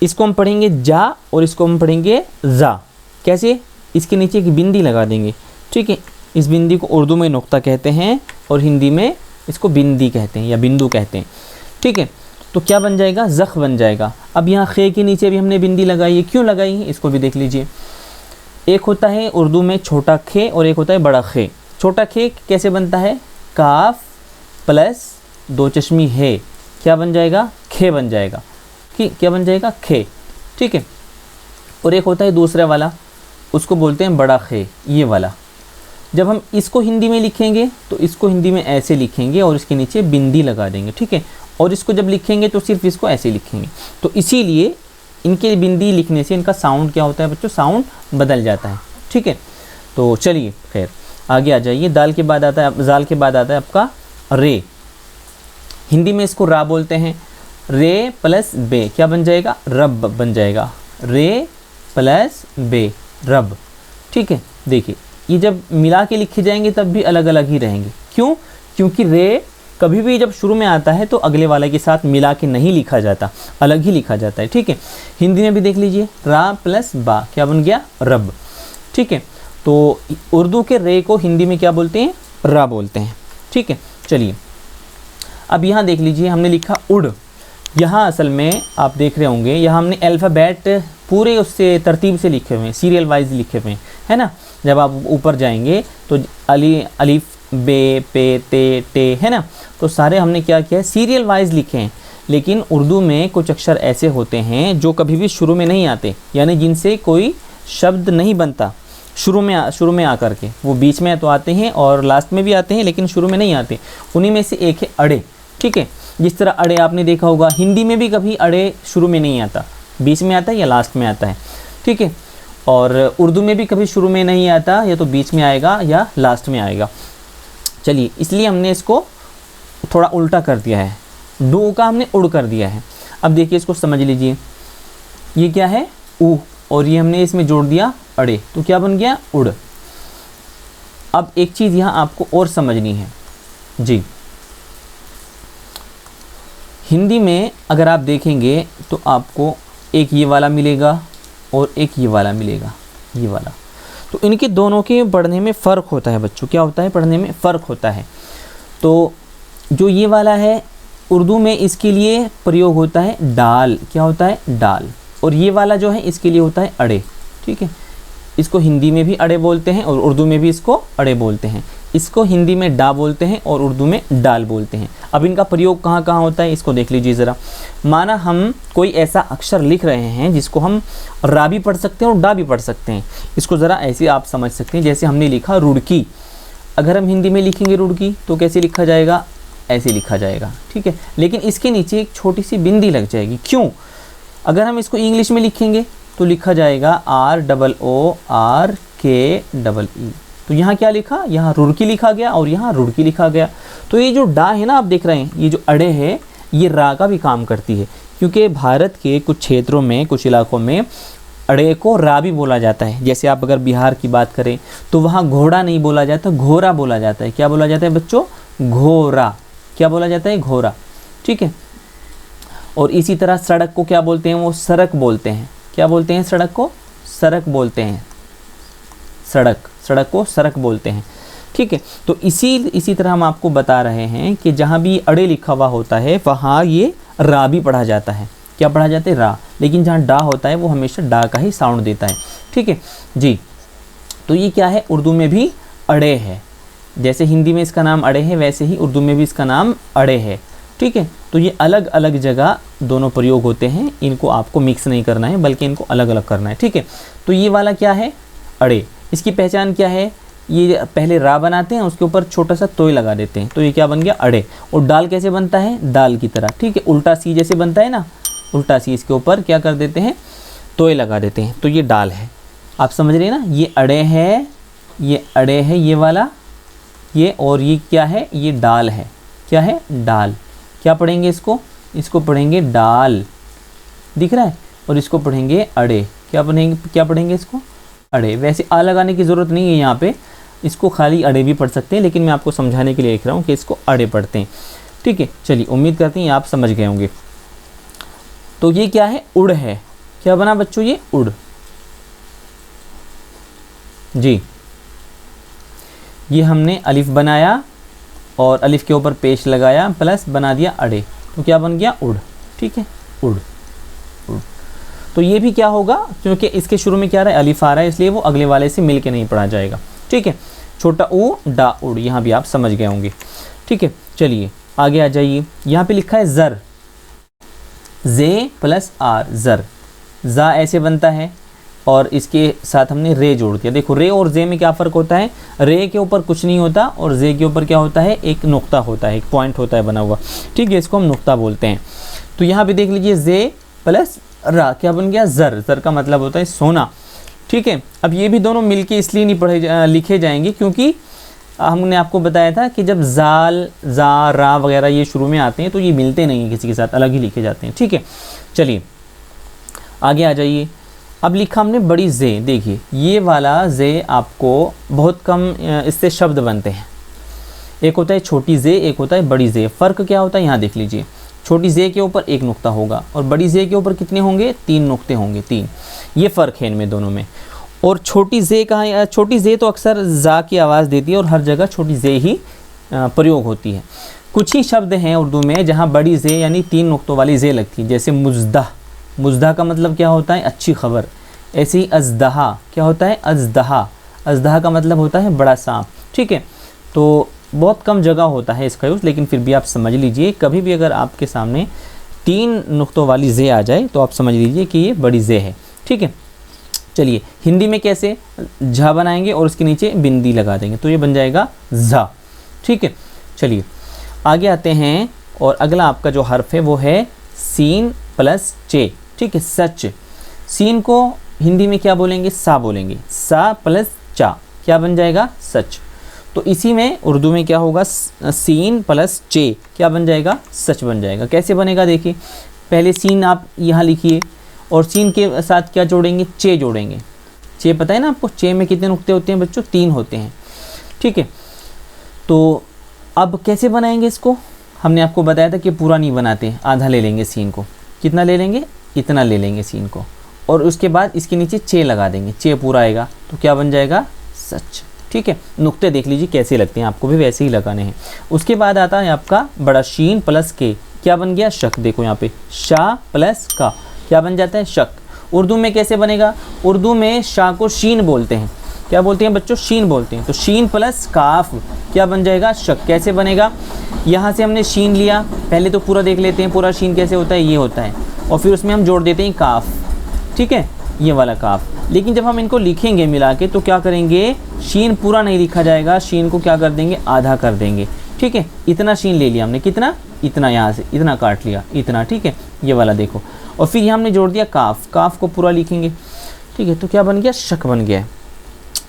इसको हम पढ़ेंगे जा और इसको हम पढ़ेंगे ज़ा। कैसे? इसके नीचे एक बिंदी लगा देंगे। ठीक है, इस बिंदी को उर्दू में नुक्ता कहते हैं और हिंदी में इसको बिंदी कहते हैं या बिंदु कहते हैं। ठीक है, तो क्या बन जाएगा? ज़ख़ बन जाएगा। अब यहाँ खे के नीचे भी हमने बिंदी लगाई है। क्यों लगाई है इसको भी देख लीजिए। एक होता है उर्दू में छोटा खे और एक होता है बड़ा खे। छोटा खे कैसे बनता है? काफ प्लस दो चश्मी है क्या बन जाएगा? खे बन जाएगा। कि क्या बन जाएगा? खे। ठीक है, और एक होता है दूसरा वाला, उसको बोलते हैं बड़ा खे, ये वाला। जब हम इसको हिंदी में लिखेंगे तो इसको हिंदी में ऐसे लिखेंगे और इसके नीचे बिंदी लगा देंगे। ठीक है, और इसको जब लिखेंगे तो सिर्फ इसको ऐसे लिखेंगे। तो इसीलिए इनके बिंदी लिखने से इनका साउंड क्या होता है बच्चों? साउंड बदल जाता है। ठीक है, तो चलिए खैर आगे आ जाइए। दाल के बाद आता है, ज़ाल के बाद आता है आपका रे। हिंदी में इसको रा बोलते हैं। रे प्लस बे क्या बन जाएगा? रब बन जाएगा। रे प्लस बे, रब। ठीक है, देखिए ये जब मिला के लिखे जाएंगे तब भी अलग अलग ही रहेंगे। क्यों? क्योंकि रे कभी भी जब शुरू में आता है तो अगले वाले के साथ मिला के नहीं लिखा जाता, अलग ही लिखा जाता है। ठीक है, हिंदी में भी देख लीजिए, रा प्लस बा क्या बन गया? रब। ठीक है, तो उर्दू के रे को हिंदी में क्या बोलते हैं? रा बोलते हैं। ठीक है, चलिए अब यहाँ देख लीजिए, हमने लिखा उड़। यहाँ असल में आप देख रहे होंगे, यहाँ हमने अल्फ़ाबेट पूरे उससे तरतीब से लिखे हुए हैं, सीरियल वाइज लिखे हुए हैं, है ना। जब आप ऊपर जाएंगे तो अलिफ बे पे ते टे, है ना। तो सारे हमने क्या किया है? सीरियल वाइज लिखे हैं। लेकिन उर्दू में कुछ अक्षर ऐसे होते हैं जो कभी भी शुरू में नहीं आते, यानी जिनसे कोई शब्द नहीं बनता शुरू में आकर के। वो बीच में तो आते हैं और लास्ट में भी आते हैं, लेकिन शुरू में नहीं आते। उन्हीं में से एक है अड़े। ठीक है, जिस तरह अड़े आपने देखा होगा, हिंदी में भी कभी अड़े शुरू में नहीं आता, बीच में आता है या लास्ट में आता है। ठीक है, और उर्दू में भी कभी शुरू में नहीं आता, या तो बीच में आएगा या लास्ट में आएगा। चलिए, इसलिए हमने इसको थोड़ा उल्टा कर दिया है, डू का हमने उड़ कर दिया है। अब देखिए इसको समझ लीजिए, ये क्या है? ऊ, और ये हमने इसमें जोड़ दिया अड़े, तो क्या बन गया? उड़। अब एक चीज़ यहाँ आपको और समझनी है जी। हिंदी में अगर आप देखेंगे तो आपको एक ये वाला मिलेगा और एक ये वाला मिलेगा, ये वाला। तो इनके दोनों के पढ़ने में फ़र्क होता है बच्चों। क्या होता है? पढ़ने में फ़र्क होता है। तो जो ये वाला है उर्दू में इसके लिए प्रयोग होता है डाल। क्या होता है? डाल। और ये वाला जो है इसके लिए होता है अड़े। ठीक है, इसको हिंदी में भी अड़े बोलते हैं और उर्दू में भी इसको अड़े बोलते हैं। इसको हिंदी में डा बोलते हैं और उर्दू में डाल बोलते हैं। अब इनका प्रयोग कहाँ कहाँ होता है इसको देख लीजिए ज़रा। माना हम कोई ऐसा अक्षर लिख रहे हैं जिसको हम रा भी पढ़ सकते हैं और डा भी पढ़ सकते हैं। इसको ज़रा ऐसे आप समझ सकते हैं, जैसे हमने लिखा रुड़की, अगर हम हिंदी में लिखेंगे रुड़की तो कैसे लिखा जाएगा, ऐसे लिखा जाएगा, ठीक है। लेकिन इसके नीचे एक छोटी सी बिंदी लग जाएगी, क्यों? अगर हम इसको इंग्लिश में लिखेंगे तो लिखा जाएगा ROORKEE। तो यहाँ क्या लिखा, यहाँ रुड़की लिखा गया और यहाँ रुड़की लिखा गया। तो ये जो डा है ना, आप देख रहे हैं, ये जो अड़े है ये रा का भी काम करती है, क्योंकि भारत के कुछ क्षेत्रों में, कुछ इलाकों में अड़े को रा भी बोला जाता है। जैसे आप अगर बिहार की बात करें तो वहाँ घोड़ा नहीं बोला जाता, घोरा बोला जाता है। क्या बोला जाता है बच्चों? घोरा। क्या बोला जाता है? घोरा, ठीक है। और इसी तरह सड़क को क्या बोलते हैं? वो सड़क बोलते हैं। क्या बोलते हैं? सड़क को सड़क बोलते हैं। सड़क को सड़क बोलते हैं, ठीक है। तो इसी तरह हम आपको बता रहे हैं कि जहाँ भी अड़े लिखा हुआ होता है वहाँ ये रा भी पढ़ा जाता है। क्या पढ़ा जाता है? रा। लेकिन जहाँ डा होता है वो हमेशा डा का ही साउंड देता है, ठीक है जी। तो ये क्या है? उर्दू में भी अड़े है। जैसे हिंदी में इसका नाम अड़े है, वैसे ही उर्दू में भी इसका नाम अड़े है, ठीक है। तो ये अलग अलग जगह दोनों प्रयोग होते हैं, इनको आपको मिक्स नहीं करना है बल्कि इनको अलग अलग करना है, ठीक है। तो ये वाला क्या है? अड़े। इसकी पहचान क्या है? ये पहले रा बनाते हैं, उसके ऊपर छोटा सा तोय लगा देते हैं, तो ये क्या बन गया? अड़े। और डाल कैसे बनता है? दाल की तरह, ठीक है। उल्टा सी जैसे बनता है ना, उल्टा सी, इसके ऊपर क्या कर देते हैं? तोय लगा देते हैं, तो ये डाल है। आप समझ रहे हैं ना? ये अड़े है, ये अड़े है ये वाला, ये, और ये क्या है? ये डाल है। क्या है? डाल। क्या पढ़ेंगे इसको? इसको पढ़ेंगे डाल, दिख रहा है। और इसको पढ़ेंगे अड़े। क्या पढ़ेंगे इसको? अड़े। वैसे आ लगाने की ज़रूरत नहीं है यहाँ पे, इसको खाली अड़े भी पढ़ सकते हैं, लेकिन मैं आपको समझाने के लिए लिख रहा हूँ कि इसको अड़े पढ़ते हैं, ठीक है। चलिए, उम्मीद करते हैं आप समझ गए होंगे। तो ये क्या है? उड़ है। क्या बना बच्चों? ये उड़ जी। ये हमने अलिफ बनाया और अलिफ के ऊपर पेश लगाया प्लस बना दिया अड़े, तो क्या बन गया? उड़, ठीक है। उड़। तो ये भी क्या होगा? क्योंकि इसके शुरू में क्या रहा है? अलिफ आ रहा है, इसलिए वो अगले वाले से मिल के नहीं पढ़ा जाएगा, ठीक है। छोटा ऊ डा उड़, यहाँ भी आप समझ गए होंगे, ठीक है। चलिए आगे आ जाइए। यहाँ पे लिखा है ज़र, जे प्लस आर, ज़र। ज़ा ऐसे बनता है और इसके साथ हमने रे जोड़ दिया। देखो, रे और जे में क्या फ़र्क होता है? रे के ऊपर कुछ नहीं होता और जे के ऊपर क्या होता है? एक नुक्ता होता है, एक पॉइंट होता है बना हुआ, ठीक है। इसको हम नुक्ता बोलते हैं। तो यहाँ पे देख लीजिए, जे प्लस रा क्या बन गया? ज़र। ज़र का मतलब होता है सोना, ठीक है। अब ये भी दोनों मिलके इसलिए नहीं लिखे जाएंगे क्योंकि हमने आपको बताया था कि जब जाल, जा, रा वगैरह ये शुरू में आते हैं तो ये मिलते नहीं हैं किसी के साथ, अलग ही लिखे जाते हैं, ठीक है। चलिए आगे आ जाइए। अब लिखा हमने बड़ी जे। देखिए, ये वाला जे आपको बहुत कम इससे शब्द बनते हैं। एक होता है छोटी जे, एक होता है बड़ी जे। फ़र्क क्या होता है? यहाँ देख लीजिए, छोटी जे के ऊपर एक नुक्ता होगा और बड़ी जे के ऊपर कितने होंगे? 3 नुक्ते होंगे, 3। ये फ़र्क है इनमें दोनों में। और छोटी जे कहाँ? छोटी जे तो अक्सर जा की आवाज़ देती है और हर जगह छोटी जे ही प्रयोग होती है। कुछ ही शब्द हैं उर्दू में जहाँ बड़ी जे यानी 3 नुक्तों वाली जे लगती है, जैसे मुज़दा। मुज़दा का मतलब क्या होता है? अच्छी खबर। ऐसे ही अज़दहा क्या होता है? अज़दहा। अज़दहा का मतलब होता है बड़ा सांप, ठीक है। तो बहुत कम जगह होता है इसका यूज़, लेकिन फिर भी आप समझ लीजिए, कभी भी अगर आपके सामने 3 नुक्तों वाली जे आ जाए तो आप समझ लीजिए कि ये बड़ी जे है, ठीक है। चलिए, हिंदी में कैसे? झा बनाएंगे और उसके नीचे बिंदी लगा देंगे, तो ये बन जाएगा झा, ठीक है। चलिए आगे आते हैं और अगला आपका जो हर्फ है वो है सीन प्लस चे, ठीक है। सच। सीन को हिंदी में क्या बोलेंगे? सा बोलेंगे। सा प्लस चा क्या बन जाएगा? सच। तो इसी में उर्दू में क्या होगा? सीन प्लस चे क्या बन जाएगा? सच बन जाएगा। कैसे बनेगा? देखिए, पहले सीन आप यहाँ लिखिए और सीन के साथ क्या जोड़ेंगे? चे जोड़ेंगे। चे पता है ना आपको? चे में कितने नुक्ते होते हैं बच्चों? 3 होते हैं, ठीक है। तो अब कैसे बनाएंगे इसको? हमने आपको बताया था कि पूरा नहीं बनाते, आधा ले लेंगे सीन को। कितना ले लेंगे? इतना ले लेंगे सीन को, और उसके बाद इसके नीचे चे लगा देंगे। चे पूरा आएगा तो क्या बन जाएगा? सच, ठीक है। नुक्ते देख लीजिए कैसे लगते हैं, आपको भी वैसे ही लगाने हैं। उसके बाद आता है आपका बड़ा शीन प्लस के, क्या बन गया? शक। देखो यहाँ पे शा प्लस का क्या बन जाता है? शक। उर्दू में कैसे बनेगा, उर्दू में शा को शीन बोलते हैं। क्या बोलते हैं बच्चों, शीन बोलते हैं। तो शीन प्लस काफ क्या बन जाएगा, शक। कैसे बनेगा, यहाँ से हमने शीन लिया, पहले तो पूरा देख लेते हैं, पूरा शीन कैसे होता है, ये होता है, और फिर उसमें हम जोड़ देते हैं काफ, ठीक है, ये वाला काफ। लेकिन जब हम इनको लिखेंगे मिला के तो क्या करेंगे, शीन पूरा नहीं लिखा जाएगा, शीन को क्या कर देंगे, आधा कर देंगे, ठीक है। इतना शीन ले लिया हमने, कितना, इतना, यहाँ से इतना काट लिया, इतना, ठीक है, ये वाला देखो। और फिर यहाँ हमने जोड़ दिया काफ, काफ को पूरा लिखेंगे, ठीक है। तो क्या बन गया, शक बन गया।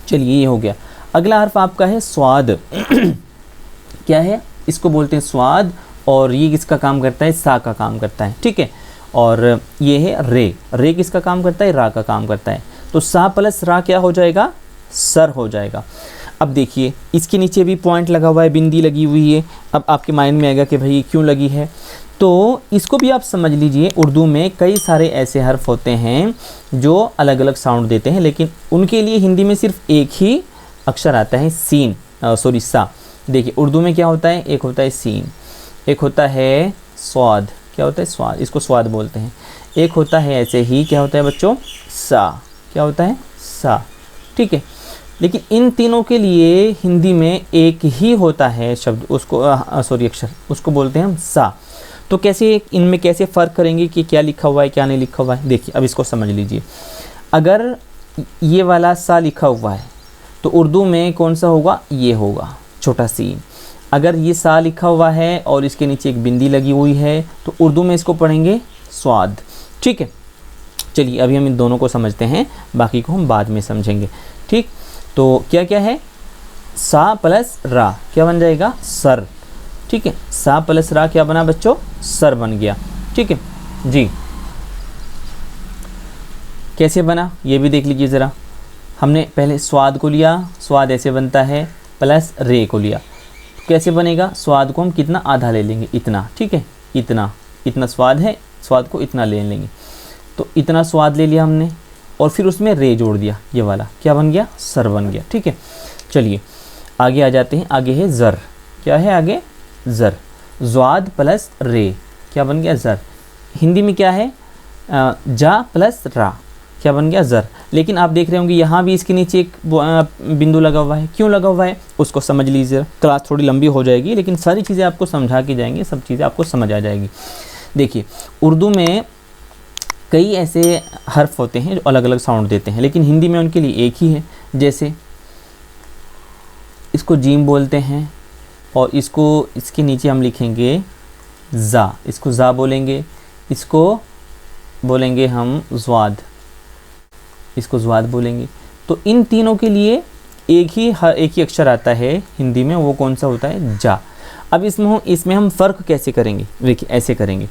चलिए ये हो गया। अगला हर्फ आपका है स्वाद। क्या है, इसको बोलते हैं स्वाद, और ये किसका काम करता है, सा का काम करता है, ठीक है। और ये है रे, रे किसका काम करता है, रा का काम करता है। तो सा प्लस रा क्या हो जाएगा, सर हो जाएगा। अब देखिए इसके नीचे भी पॉइंट लगा हुआ है, बिंदी लगी हुई है। अब आपके माइंड में आएगा कि भाई क्यों लगी है, तो इसको भी आप समझ लीजिए। उर्दू में कई सारे ऐसे हर्फ होते हैं जो अलग अलग साउंड देते हैं, लेकिन उनके लिए हिंदी में सिर्फ एक ही अक्षर आता है, सीन, सॉरी सा। देखिए उर्दू में क्या होता है, एक होता है सीन, एक होता है स्वाद, क्या होता है, स्वाद, इसको स्वाद बोलते हैं। एक होता है ऐसे ही, क्या होता है बच्चों, सा, क्या होता है, सा, ठीक है। लेकिन इन तीनों के लिए हिंदी में एक ही होता है शब्द, उसको सॉरी अक्षर, उसको बोलते हैं हम सा। तो कैसे इनमें कैसे फ़र्क करेंगे कि क्या लिखा हुआ है क्या नहीं लिखा हुआ है, देखिए अब इसको समझ लीजिए। अगर ये वाला सा लिखा हुआ है तो उर्दू में कौन सा होगा, ये होगा, छोटा सीन। अगर ये सा लिखा हुआ है और इसके नीचे एक बिंदी लगी हुई है तो उर्दू में इसको पढ़ेंगे स्वाद, ठीक है। चलिए अभी हम इन दोनों को समझते हैं, बाकी को हम बाद में समझेंगे, ठीक। तो क्या क्या है, सा प्लस रा क्या बन जाएगा, सर, ठीक है। सा प्लस रा क्या बना बच्चों, सर बन गया, ठीक है जी। कैसे बना ये भी देख लीजिए ज़रा। हमने पहले स्वाद को लिया, स्वाद ऐसे बनता है, प्लस रे को लिया, कैसे बनेगा, स्वाद को हम कितना, आधा ले लेंगे, इतना, ठीक है, इतना, इतना स्वाद है, स्वाद को इतना ले लेंगे। तो इतना स्वाद ले लिया हमने, और फिर उसमें रे जोड़ दिया, ये वाला क्या बन गया, सर बन गया, ठीक है। चलिए आगे आ जाते हैं, आगे है ज़र। क्या है आगे, ज़र। ज़्वाद प्लस रे क्या बन गया, ज़र। हिंदी में क्या है, जा प्लस रा क्या बन गया, ज़र। लेकिन आप देख रहे होंगे यहाँ भी इसके नीचे एक बिंदु लगा हुआ है, क्यों लगा हुआ है उसको समझ लीजिए। क्लास थोड़ी लंबी हो जाएगी लेकिन सारी चीज़ें आपको समझा के जाएंगे, सब चीज़ें आपको समझ आ जाएगी। देखिए उर्दू में कई ऐसे हर्फ होते हैं जो अलग अलग साउंड देते हैं, लेकिन हिंदी में उनके लिए एक ही है। जैसे इसको जीम बोलते हैं, और इसको, इसके नीचे हम लिखेंगे ज़ा, इसको ज़ा बोलेंगे, इसको बोलेंगे हम ज़्वाद, इसको ज़्वाद बोलेंगे। तो इन तीनों के लिए एक ही अक्षर आता है हिंदी में, वो कौन सा होता है, जा। अब इसमें हम फ़र्क कैसे करेंगे, देखिए ऐसे करेंगे।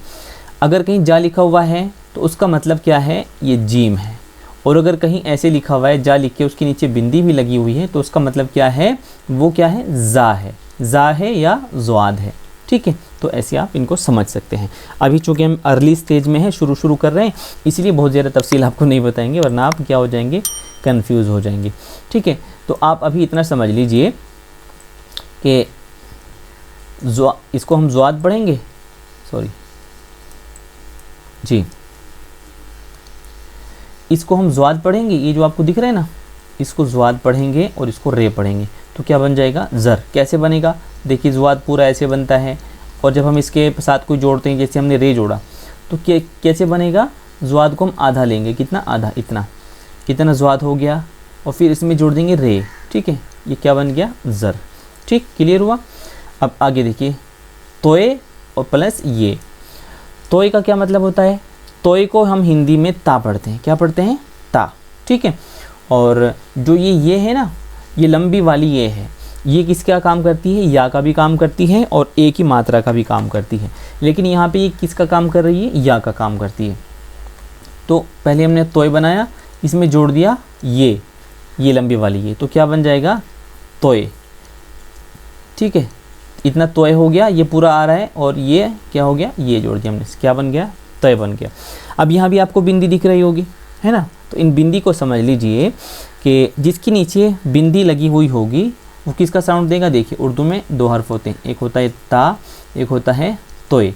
अगर कहीं जा लिखा हुआ है तो उसका मतलब क्या है, ये जीम है। और अगर कहीं ऐसे लिखा हुआ है जा लिख के उसके नीचे बिंदी भी लगी हुई है तो उसका मतलब क्या है, वो क्या है, ज़ा है, ज़ा है या ज़्वाद है, ठीक है। तो ऐसे आप इनको समझ सकते हैं। अभी चूँकि हम अर्ली स्टेज में हैं, शुरू कर रहे हैं, इसलिए बहुत ज़्यादा तफसील आपको नहीं बताएंगे, वरना आप क्या हो जाएंगे, कंफ्यूज हो जाएंगे, ठीक है। तो आप अभी इतना समझ लीजिए कि इसको हम ज़्वाद पढ़ेंगे, सॉरी जी, इसको हम ज़्वाद पढ़ेंगे, ये जो आपको दिख रहा है ना, इसको ज़्वाद पढ़ेंगे और इसको रे पढ़ेंगे, तो क्या बन जाएगा, ज़र। कैसे बनेगा, देखिए ज़्वाद पूरा ऐसे बनता है, और जब हम इसके साथ कोई जोड़ते हैं, जैसे हमने रे जोड़ा, तो कैसे बनेगा, ज़्वाद को हम आधा लेंगे, कितना, आधा, इतना, कितना ज़्वाद हो गया, और फिर इसमें जोड़ देंगे रे, ठीक है, ये क्या बन गया, ज़र, ठीक, क्लियर हुआ। अब आगे देखिए, तोए और प्लस ये। तोए का क्या मतलब होता है, तोए को हम हिंदी में ता पढ़ते हैं, क्या पढ़ते हैं, ता, ठीक है। और जो ये है ना, ये लंबी वाली ये है, ये किसका काम करती है, या का भी काम करती है और एक ही मात्रा का भी काम करती है। लेकिन यहाँ पे ये किसका काम कर रही है, या का काम करती है। तो पहले हमने तोय बनाया, इसमें जोड़ दिया ये लंबी वाली ये, तो क्या बन जाएगा, तोय, ठीक है। इतना तोय हो गया, ये पूरा आ रहा है, और ये क्या हो गया, ये जोड़ दिया हमने, क्या बन गया, तय बन गया। अब यहाँ भी आपको बिंदी दिख रही होगी, है ना, तो इन बिंदी को समझ लीजिए कि जिसके नीचे बिंदी लगी हुई होगी वो किसका साउंड देगा। देखिए उर्दू में दो हर्फ होते हैं, एक होता है ता, एक होता है तोय,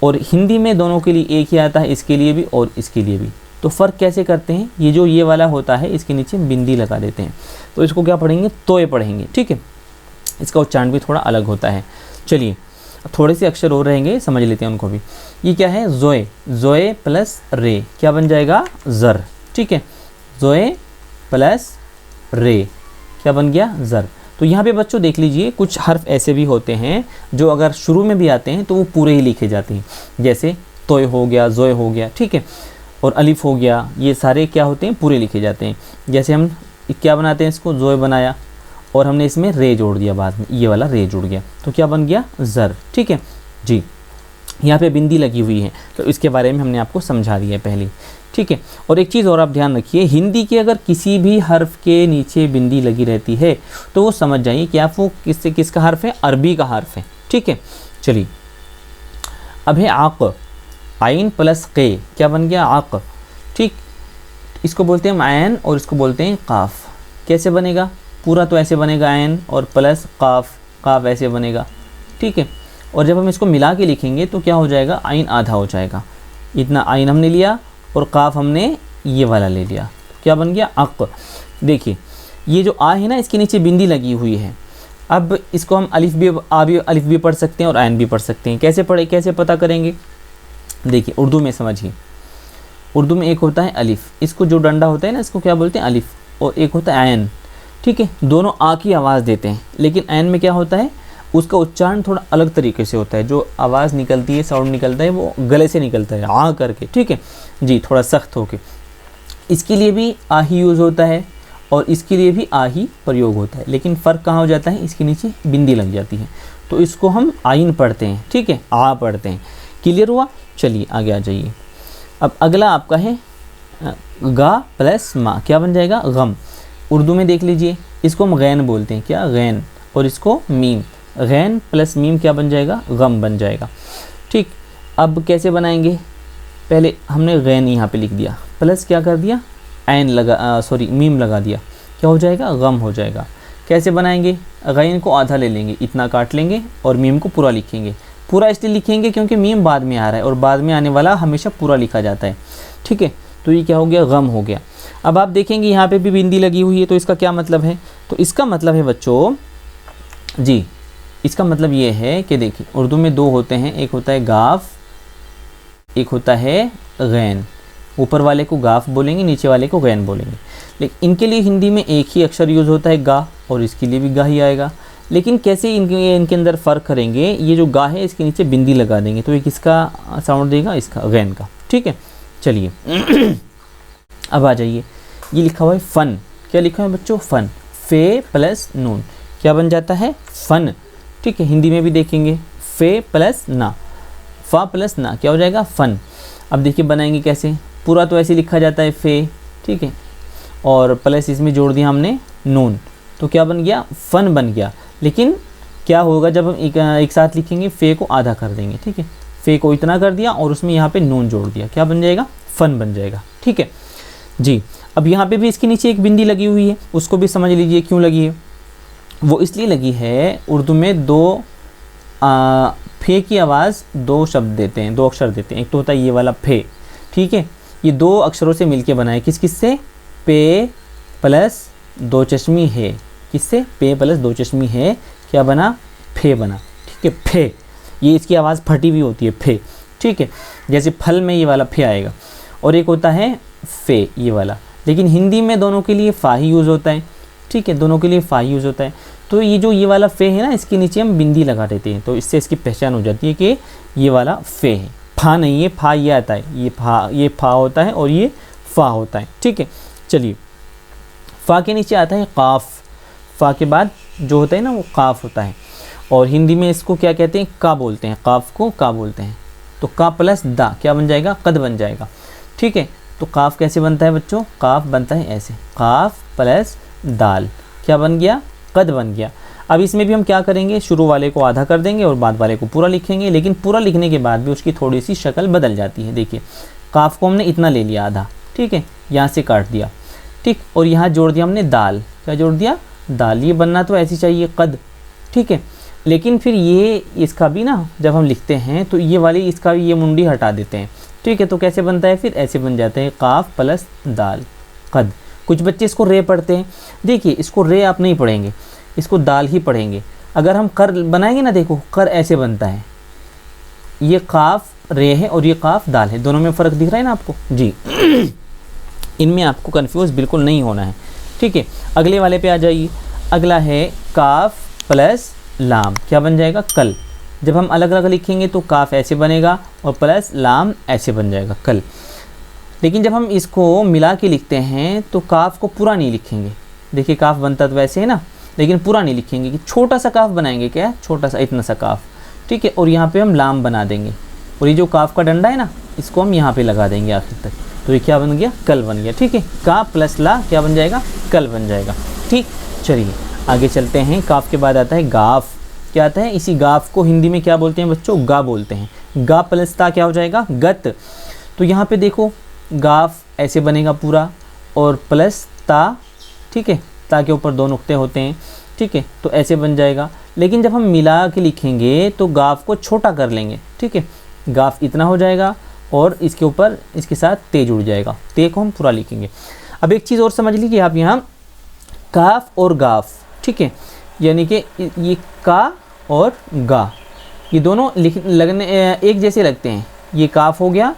और हिंदी में दोनों के लिए एक ही आता है, इसके लिए भी और इसके लिए भी, तो फ़र्क कैसे करते हैं, ये जो ये वाला होता है इसके नीचे बिंदी लगा देते हैं, तो इसको क्या पढ़ेंगे, तोय पढ़ेंगे, ठीक है। इसका उच्चारण भी थोड़ा अलग होता है। चलिए अब थोड़े से अक्षर और रहेंगे, समझ लेते हैं उनको भी। ये क्या है, जोए, जोए प्लस रे क्या बन जाएगा, ज़र, ठीक है। जोए प्लस रे क्या बन गया, ज़र। तो यहाँ पे बच्चों देख लीजिए कुछ हर्फ ऐसे भी होते हैं जो अगर शुरू में भी आते हैं तो वो पूरे ही लिखे जाते हैं, जैसे तोय हो गया, जोए हो गया, ठीक है, और अलिफ हो गया, ये सारे क्या होते हैं, पूरे लिखे जाते हैं। जैसे हम क्या बनाते हैं, इसको जोए बनाया और हमने इसमें रे जोड़ दिया बाद में, ये वाला रे जुड़ गया, तो क्या बन गया, ज़र, ठीक है जी। यहाँ पे बिंदी लगी हुई है तो इसके बारे में हमने आपको समझा दिया है पहले, ठीक है। और एक चीज़ और आप ध्यान रखिए, हिंदी के अगर किसी भी हर्फ के नीचे बिंदी लगी रहती है तो वो समझ जाइए कि आप वो किसका हर्फ है, अरबी का हर्फ है, ठीक है। चलिए अब है आक, आइन प्लस क़े क्या बन गया, आक, ठीक। इसको बोलते हैं हम आयन और इसको बोलते हैं काफ। कैसे बनेगा, पूरा तो ऐसे बनेगा आयन और प्लस काफ, काफ ऐसे बनेगा, ठीक है। और जब हम इसको मिला के लिखेंगे तो क्या हो जाएगा, आइन आधा हो जाएगा, इतना आइन हमने लिया और काफ हमने ये वाला ले लिया, तो क्या बन गया, अक। देखिए ये जो आ है ना, इसके नीचे बिंदी लगी हुई है। अब इसको हम अलिफ भी, आ भी, अलिफ भी पढ़ सकते हैं और आयन भी पढ़ सकते हैं। कैसे पढ़े, कैसे पता करेंगे, देखिए उर्दू में समझिए, उर्दू में एक होता है अलिफ, इसको जो डंडा होता है ना इसको क्या बोलते हैं, अलिफ, और एक होता है आयन, ठीक है। दोनों आ की आवाज़ देते हैं, लेकिन आयन में क्या होता है, उसका उच्चारण थोड़ा अलग तरीके से होता है, जो आवाज़ निकलती है, साउंड निकलता है, वो गले से निकलता है, आ करके, ठीक है जी, थोड़ा सख्त होके। इसके लिए भी आ ही यूज़ होता है और इसके लिए भी आ ही प्रयोग होता है, लेकिन फ़र्क कहाँ हो जाता है, इसके नीचे बिंदी लग जाती है, तो इसको हम आइन पढ़ते हैं, ठीक है, आ पढ़ते हैं। क्लियर हुआ, चलिए आगे आ जाइए। अब अगला आपका है गा प्लस मा क्या बन जाएगा, गम। उर्दू में देख लीजिए, इसको हम गैन बोलते हैं, क्या, गैन, और इसको मीम, गैन प्लस मीम क्या बन जाएगा, गम बन जाएगा, ठीक। अब कैसे बनाएंगे, पहले हमने गैन यहाँ पे लिख दिया, प्लस क्या कर दिया, ऐन लगा, सॉरी मीम लगा दिया, क्या हो जाएगा, गम हो जाएगा। कैसे बनाएंगे, गैन को आधा ले लेंगे, इतना काट लेंगे और मीम को पूरा लिखेंगे। पूरा इसलिए लिखेंगे क्योंकि मीम बाद में आ रहा है और बाद में आने वाला हमेशा पूरा लिखा जाता है, ठीक है। तो ये क्या हो गया, गम हो गया। अब आप देखेंगे यहाँ पे भी बिंदी लगी हुई है, तो इसका क्या मतलब है, तो इसका मतलब है बच्चों जी, इसका मतलब ये है कि देखिए उर्दू में दो होते हैं, एक होता है गाफ, एक होता है गैन। ऊपर वाले को गाफ बोलेंगे, नीचे वाले को गैन बोलेंगे, लेकिन इनके लिए हिंदी में एक ही अक्षर यूज़ होता है गा, और इसके लिए भी गा ही आएगा। लेकिन कैसे इनके अंदर फ़र्क करेंगे, ये जो गा है इसके नीचे बिंदी लगा देंगे तो ये किसका साउंड देगा, इसका, गैन का, ठीक है। चलिए अब आ जाइए, ये लिखा हुआ है फ़न, क्या लिखा है बच्चों, फ़न, फे प्लस नून क्या बन जाता है, फ़न, ठीक है। हिंदी में भी देखेंगे, फे प्लस ना, फ़ा प्लस ना क्या हो जाएगा, फ़न। अब देखिए बनाएंगे कैसे, पूरा तो ऐसे लिखा जाता है फे, ठीक है, और प्लस इसमें जोड़ दिया हमने नून, तो क्या बन गया, फ़न बन गया। लेकिन क्या होगा जब हम एक साथ लिखेंगे, फ़े को आधा कर देंगे, ठीक है, फ़े को इतना कर दिया और उसमें यहाँ पे नून जोड़ दिया, क्या बन जाएगा, फ़न बन जाएगा, ठीक है जी। अब यहाँ पे भी इसके नीचे एक बिंदी लगी हुई है, उसको भी समझ लीजिए क्यों लगी है। वो इसलिए लगी है, उर्दू में दो फे की आवाज़ दो शब्द देते हैं, दो अक्षर देते हैं, एक तो होता है ये वाला फे, ठीक है, ये दो अक्षरों से मिलके बना है, किस किस से, पे प्लस दो चश्मी है, किससे, पे प्लस दो चश्मी है, क्या बना, फे बना, ठीक है, फे। ये इसकी आवाज़ फटी हुई होती है, फे, ठीक है, जैसे फल में ये वाला फे आएगा, और एक होता है फे ये वाला, लेकिन हिंदी में दोनों के लिए फ़ा ही यूज़ होता है, ठीक है, दोनों के लिए फ़ा यूज़ होता है। तो ये जो ये वाला फ़े है ना, इसके नीचे हम बिंदी लगा देते हैं, तो इससे इसकी पहचान हो जाती है कि ये वाला फ़े है, फा नहीं है, फा ये आता है, ये फा होता है और ये फ़ा होता है, ठीक है। चलिए फ़ा के नीचे आता है काफ़, फ़ा के बाद जो होता है ना वो काफ़ होता है, और हिंदी में इसको क्या कहते हैं, का बोलते हैं, काफ़ को का बोलते हैं। तो का प्लस दा क्या बन जाएगा, कद बन जाएगा, ठीक है। तो काफ़ कैसे बनता है बच्चों, काफ़ बनता है ऐसे, काफ़ प्लस दाल क्या बन गया, कद बन गया। अब इसमें भी हम क्या करेंगे, शुरू वाले को आधा कर देंगे और बाद वाले को पूरा लिखेंगे, लेकिन पूरा लिखने के बाद भी उसकी थोड़ी सी शक्ल बदल जाती है। देखिए काफ़ को हमने इतना ले लिया आधा, ठीक है, यहाँ से काट दिया, ठीक, और यहाँ जोड़ दिया हमने दाल, क्या जोड़ दिया, दाल। ये बनना तो ऐसी चाहिए कद, ठीक है, लेकिन फिर ये इसका भी ना जब हम लिखते हैं तो ये वाली इसका ये मुंडी हटा देते हैं, ठीक है, तो कैसे बनता है फिर, ऐसे बन जाते हैं काफ प्लस दाल, कद। कुछ बच्चे इसको रे पढ़ते हैं, देखिए इसको रे आप नहीं पढ़ेंगे, इसको दाल ही पढ़ेंगे। अगर हम कर बनाएंगे ना, देखो कर ऐसे बनता है, ये काफ रे है और ये काफ दाल है, दोनों में फ़र्क दिख रहा है ना आपको जी। इनमें आपको कंफ्यूज बिल्कुल नहीं होना है, ठीक है। अगले वाले पे आ जाइए, अगला है काफ प्लस लाम, क्या बन जाएगा कल। जब हम अलग अलग लिखेंगे तो काफ ऐसे बनेगा और प्लस लाम ऐसे बन जाएगा कल। लेकिन जब हम इसको मिला के लिखते हैं तो काफ को पूरा नहीं लिखेंगे, देखिए काफ बनता तो वैसे है ना, लेकिन पूरा नहीं लिखेंगे, कि छोटा सा काफ बनाएंगे, क्या छोटा सा इतना सा काफ, ठीक है। और यहाँ पे हम लाम बना देंगे और ये जो काफ का डंडा है ना, इसको हम यहाँ पे लगा देंगे आखिर तक, तो ये क्या बन गया कल बन गया, ठीक है। काफ प्लस ला क्या बन जाएगा कल बन जाएगा, ठीक। चलिए आगे चलते हैं, काफ के बाद आता है गाफ, क्या आता है, इसी गाफ को हिंदी में क्या बोलते हैं बच्चों, गा बोलते हैं। गा प्लस ता क्या हो जाएगा गत। तो यहाँ पे देखो गाफ ऐसे बनेगा पूरा और प्लस ता, ठीक है, ता के ऊपर 2 नुक्ते होते हैं, ठीक है, तो ऐसे बन जाएगा। लेकिन जब हम मिला के लिखेंगे तो गाफ को छोटा कर लेंगे, ठीक है, गाफ इतना हो जाएगा और इसके ऊपर इसके साथ ते जुड़ जाएगा, ते को हम पूरा लिखेंगे। अब एक चीज़ और समझ लीजिए आप, यहाँ काफ और गाफ, ठीक है, यानी कि ये का और गा, ये दोनों लगने एक जैसे लगते हैं, ये काफ हो गया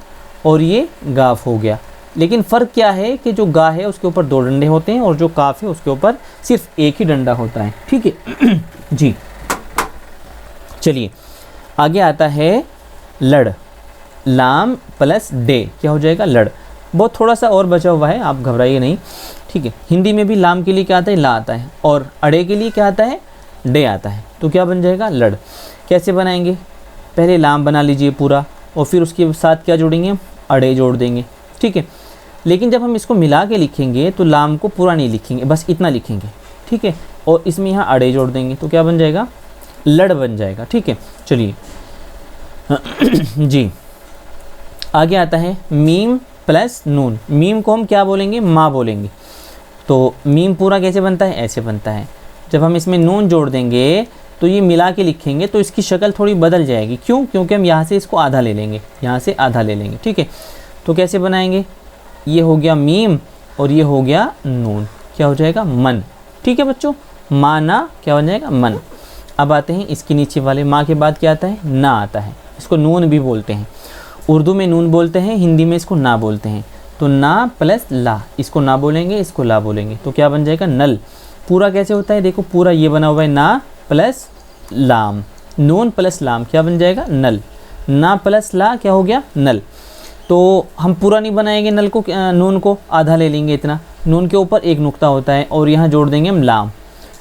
और ये गाफ हो गया। लेकिन फ़र्क क्या है कि जो गा है उसके ऊपर 2 डंडे होते हैं और जो काफ है उसके ऊपर सिर्फ एक ही डंडा होता है, ठीक है जी। चलिए आगे आता है लड़, लाम प्लस डे क्या हो जाएगा लड़। बहुत थोड़ा सा और बचा हुआ है, आप घबराइए नहीं, ठीक है। हिंदी में भी लाम के लिए क्या आता है ला आता है और अड़े के लिए क्या आता है डे आता है, तो क्या बन जाएगा लड़। कैसे बनाएंगे, पहले लाम बना लीजिए पूरा और फिर उसके साथ क्या जोड़ेंगे अड़े जोड़ देंगे, ठीक है। लेकिन जब हम इसको मिला के लिखेंगे तो लाम को पूरा नहीं लिखेंगे, बस इतना लिखेंगे, ठीक है, और इसमें यहाँ अड़े जोड़ देंगे, तो क्या बन जाएगा लड़ बन जाएगा, ठीक है। चलिए जी आगे आता है मीम प्लस नून। मीम को हम क्या बोलेंगे माँ बोलेंगे, तो मीम पूरा कैसे बनता है ऐसे बनता है। जब हम इसमें नून जोड़ देंगे तो ये मिला के लिखेंगे तो इसकी शक्ल थोड़ी बदल जाएगी, क्यों, क्योंकि हम यहाँ से इसको आधा ले लेंगे, यहाँ से आधा ले लेंगे, ठीक है। तो कैसे बनाएंगे, ये हो गया मीम और ये हो गया नून, क्या हो जाएगा मन, ठीक है बच्चों, माना क्या बन जाएगा मन। अब आते हैं इसके नीचे वाले, माँ के बाद क्या आता है ना आता है, इसको नून भी बोलते हैं, उर्दू में नून बोलते हैं, हिंदी में इसको ना बोलते हैं। तो ना प्लस ला, इसको ना बोलेंगे इसको ला बोलेंगे, तो क्या बन जाएगा नल। पूरा कैसे होता है, देखो पूरा ये बना हुआ है ना प्लस लाम, नून प्लस लाम क्या बन जाएगा नल, ना प्लस ला क्या हो गया नल। तो हम पूरा नहीं बनाएंगे नल को, नून को आधा ले लेंगे इतना, नून के ऊपर एक नुक्ता होता है और यहाँ जोड़ देंगे हम लाम,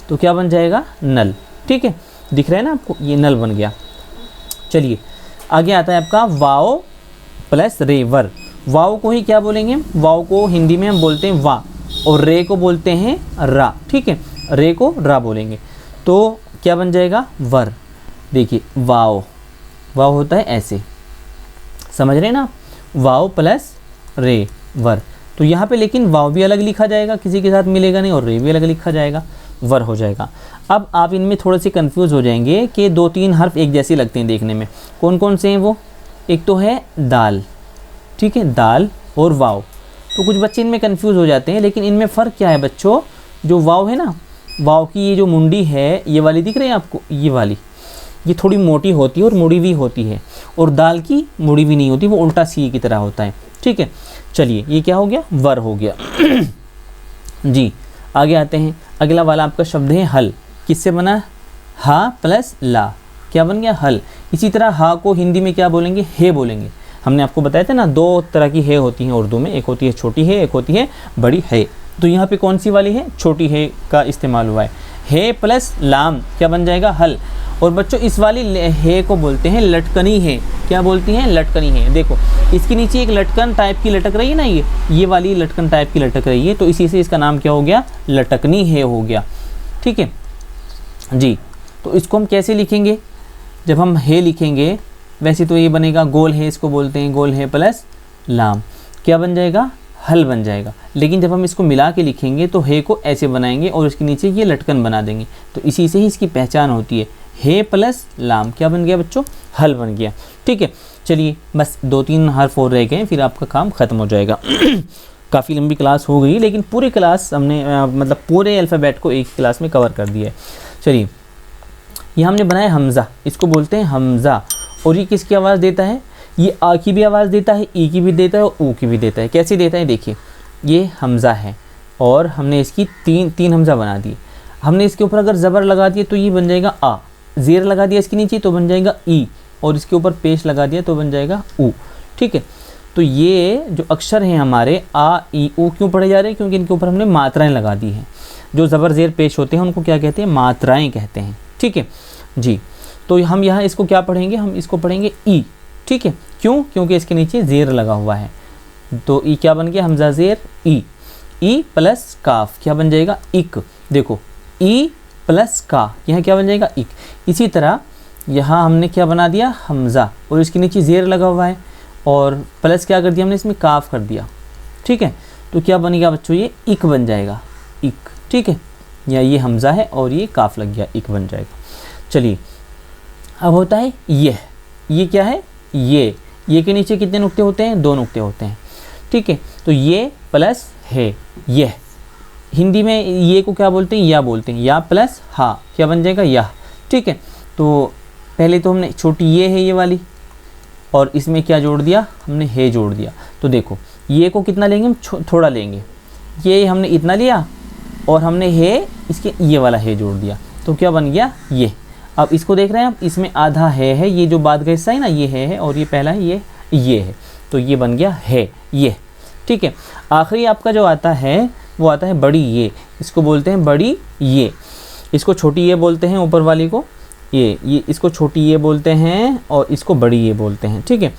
तो क्या बन जाएगा नल, ठीक है। दिख रहा है ना आपको, ये नल बन गया। चलिए आगे आता है आपका वाओ प्लस रे वर। वाओ को ही क्या बोलेंगे, वाओ को हिंदी में हम बोलते हैं वा और रे को बोलते हैं रा, ठीक है, रे को रा बोलेंगे, तो क्या बन जाएगा वर। देखिए वाओ, वाओ होता है ऐसे, समझ रहे हैं ना, वाओ प्लस रे वर। तो यहाँ पे लेकिन वाओ भी अलग लिखा जाएगा, किसी के साथ मिलेगा नहीं, और रे भी अलग लिखा जाएगा, वर हो जाएगा। अब आप इनमें थोड़े से कंफ्यूज हो जाएंगे कि 2-3 हर्फ एक जैसे लगते हैं देखने में, कौन कौन से हैं वो, एक तो है दाल, ठीक है, दाल और वाव। तो कुछ बच्चे इनमें कंफ्यूज हो जाते हैं, लेकिन इनमें फ़र्क क्या है बच्चों, जो वाव है ना, वाव की ये जो मुंडी है, ये वाली दिख रही है आपको, ये वाली, ये थोड़ी मोटी होती है और मुड़ी हुई होती है, और दाल की मुड़ी हुई नहीं होती, वो उल्टा सी की तरह होता है, ठीक है। चलिए ये क्या हो गया वर हो गया जी। आगे आते हैं, अगला वाला आपका शब्द है हल। किससे बना, हा प्लस ला, क्या बन गया हल। इसी तरह हा को हिंदी में क्या बोलेंगे, हे बोलेंगे। हमने आपको बताया था ना 2 तरह की हे होती हैं उर्दू में, एक होती है छोटी हे, एक होती है बड़ी हे। तो यहाँ पे कौन सी वाली है, छोटी हे का इस्तेमाल हुआ है। हे प्लस लाम क्या बन जाएगा हल। और बच्चों इस वाली हे को बोलते हैं लटकनी है, क्या बोलती हैं लटकनी है। देखो इसके नीचे एक लटकन टाइप की लटक रही है ना, ये वाली लटकन टाइप की लटक रही है, तो इसी से इसका नाम क्या हो गया, लटकनी है हो गया, ठीक है जी। तो इसको हम कैसे लिखेंगे, जब हम हे लिखेंगे वैसे तो ये बनेगा गोल है, इसको बोलते हैं गोल है प्लस लाम, क्या बन जाएगा हल बन जाएगा। लेकिन जब हम इसको मिला के लिखेंगे तो हे को ऐसे बनाएंगे और इसके नीचे ये लटकन बना देंगे, तो इसी से ही इसकी पहचान होती है। हे प्लस लाम क्या बन गया बच्चों, हल बन गया, ठीक है। चलिए बस 2-3 हर्फ और रह गए, फिर आपका काम ख़त्म हो जाएगा। काफ़ी लंबी क्लास हो गई, लेकिन पूरी क्लास हमने मतलब पूरे अल्फ़ाबेट को एक क्लास में कवर कर दिया है। चलिए, ये हमने बनाया हमज़ा, इसको बोलते हैं हमज़ा। और ये किसकी आवाज़ देता है? ये आ की भी आवाज़ देता है, ई की भी देता है और ऊ की भी देता है। कैसे देता है? देखिए, ये हमज़ा है और हमने इसकी तीन हमज़ा बना दिए। हमने इसके ऊपर अगर ज़बर लगा दिए तो ये बन जाएगा आ, ज़ेर लगा दिया इसके नीचे तो बन जाएगा ई, और इसके ऊपर पेश लगा दिया तो बन जाएगा ऊ। ठीक है, तो ये जो अक्षर हैं हमारे आ, ई, ऊ क्यों पढ़े जा रहे हैं? क्योंकि इनके ऊपर हमने मात्राएं लगा दी हैं। जो ज़बर ज़ेर पेश होते हैं उनको क्या कहते हैं? मात्राएं कहते हैं। ठीक है जी, तो हम यहाँ इसको क्या पढ़ेंगे? हम इसको पढ़ेंगे ई। ठीक है, क्यों? क्योंकि इसके नीचे ज़ेर लगा हुआ है, तो ई क्या बन गया? हमज़ा ज़ेर ई। ई प्लस काफ क्या बन जाएगा? इक। देखो, ई प्लस का, यहाँ क्या बन जाएगा? इक। इसी तरह यहाँ हमने क्या बना दिया? हमज़ा, और इसके नीचे ज़ेर लगा हुआ है और प्लस क्या कर दिया हमने? इसमें काफ कर दिया। ठीक है, तो क्या बनेगा बच्चों? ये इक बन जाएगा, इक। ठीक है, या ये हमज़ा है और ये काफ लग गया, इक बन जाएगा। चलिए, अब होता है ये क्या है? ये के नीचे कितने नुक्ते होते हैं? 2 नुक्ते होते हैं। ठीक है, तो ये प्लस है, यह। हिंदी में ये को क्या बोलते हैं? या बोलते हैं, या प्लस हा क्या बन जाएगा? यह। ठीक है, तो पहले तो हमने छोटी ये है ये वाली, और इसमें क्या जोड़ दिया? हमने है जोड़ दिया। तो देखो, ये को कितना लेंगे हम? थोड़ा लेंगे। ये हमने इतना लिया और हमने है इसके ये वाला है जोड़ दिया, तो क्या बन गया? ये। अब इसको देख रहे हैं आप, इसमें आधा है, ये जो बाद का हिस्सा है ना, ये है और ये पहला है, ये है, तो ये बन गया है ये। ठीक है, आखिरी आपका जो आता है वो आता है बड़ी ये, इसको बोलते हैं बड़ी ये। इसको छोटी ये बोलते हैं, ऊपर वाली को ये इसको छोटी ये बोलते हैं और इसको बड़ी ये बोलते हैं। ठीक है,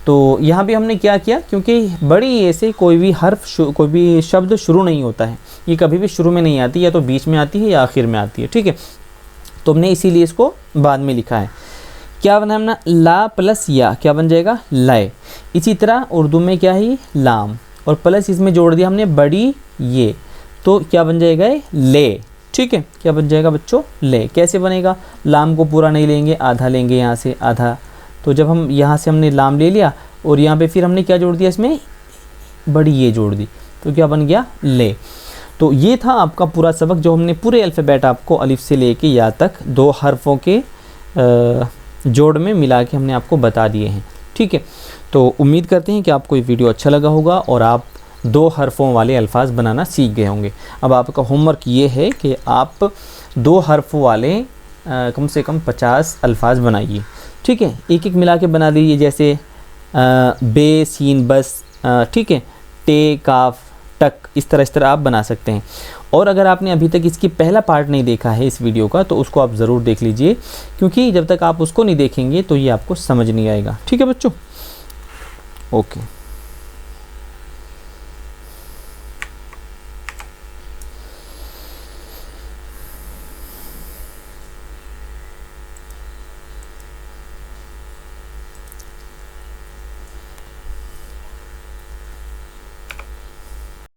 तो यहाँ भी हमने क्या किया, क्योंकि बड़ी ये से कोई भी हर्फ कोई भी शब्द शुरू नहीं होता है, ये कभी भी शुरू में नहीं आती, या तो बीच में आती है या आखिर में आती है। ठीक है, तो हमने इसीलिए इसको बाद में लिखा है। क्या बना हमने? ला प्लस या क्या बन जाएगा? लय। इसी तरह उर्दू में क्या है? लाम, और प्लस इसमें जोड़ दिया हमने बड़ी ये, तो क्या बन जाएगा? ले। ठीक है, क्या बन जाएगा बच्चों? ले। कैसे बनेगा? लाम को पूरा नहीं लेंगे, आधा लेंगे, यहाँ से आधा। तो जब हम यहाँ से हमने लाम ले लिया और यहाँ पे फिर हमने क्या जोड़ दिया? इसमें बड़ी ये जोड़ दी, तो क्या बन गया? ले। तो ये था आपका पूरा सबक, जो हमने पूरे अल्फ़ाबेट आपको अलिफ से लेके या तक 2 हर्फ़ों के जोड़ में मिला के हमने आपको बता दिए हैं। ठीक है, तो उम्मीद करते हैं कि आपको ये वीडियो अच्छा लगा होगा और आप 2 हर्फ़ों वाले अल्फाज बनाना सीख गए होंगे। अब आपका होमवर्क ये है कि आप 2 हर्फ़ों वाले कम से कम 50 अल्फाज बनाइए। ठीक है, एक एक मिला के बना दीजिए, जैसे बे, सीन, बस। ठीक है, टे, काफ, टक, इस तरह आप बना सकते हैं। और अगर आपने अभी तक इसकी पहला पार्ट नहीं देखा है इस वीडियो का, तो उसको आप ज़रूर देख लीजिए, क्योंकि जब तक आप उसको नहीं देखेंगे तो ये आपको समझ नहीं आएगा। ठीक है बच्चों, ओके।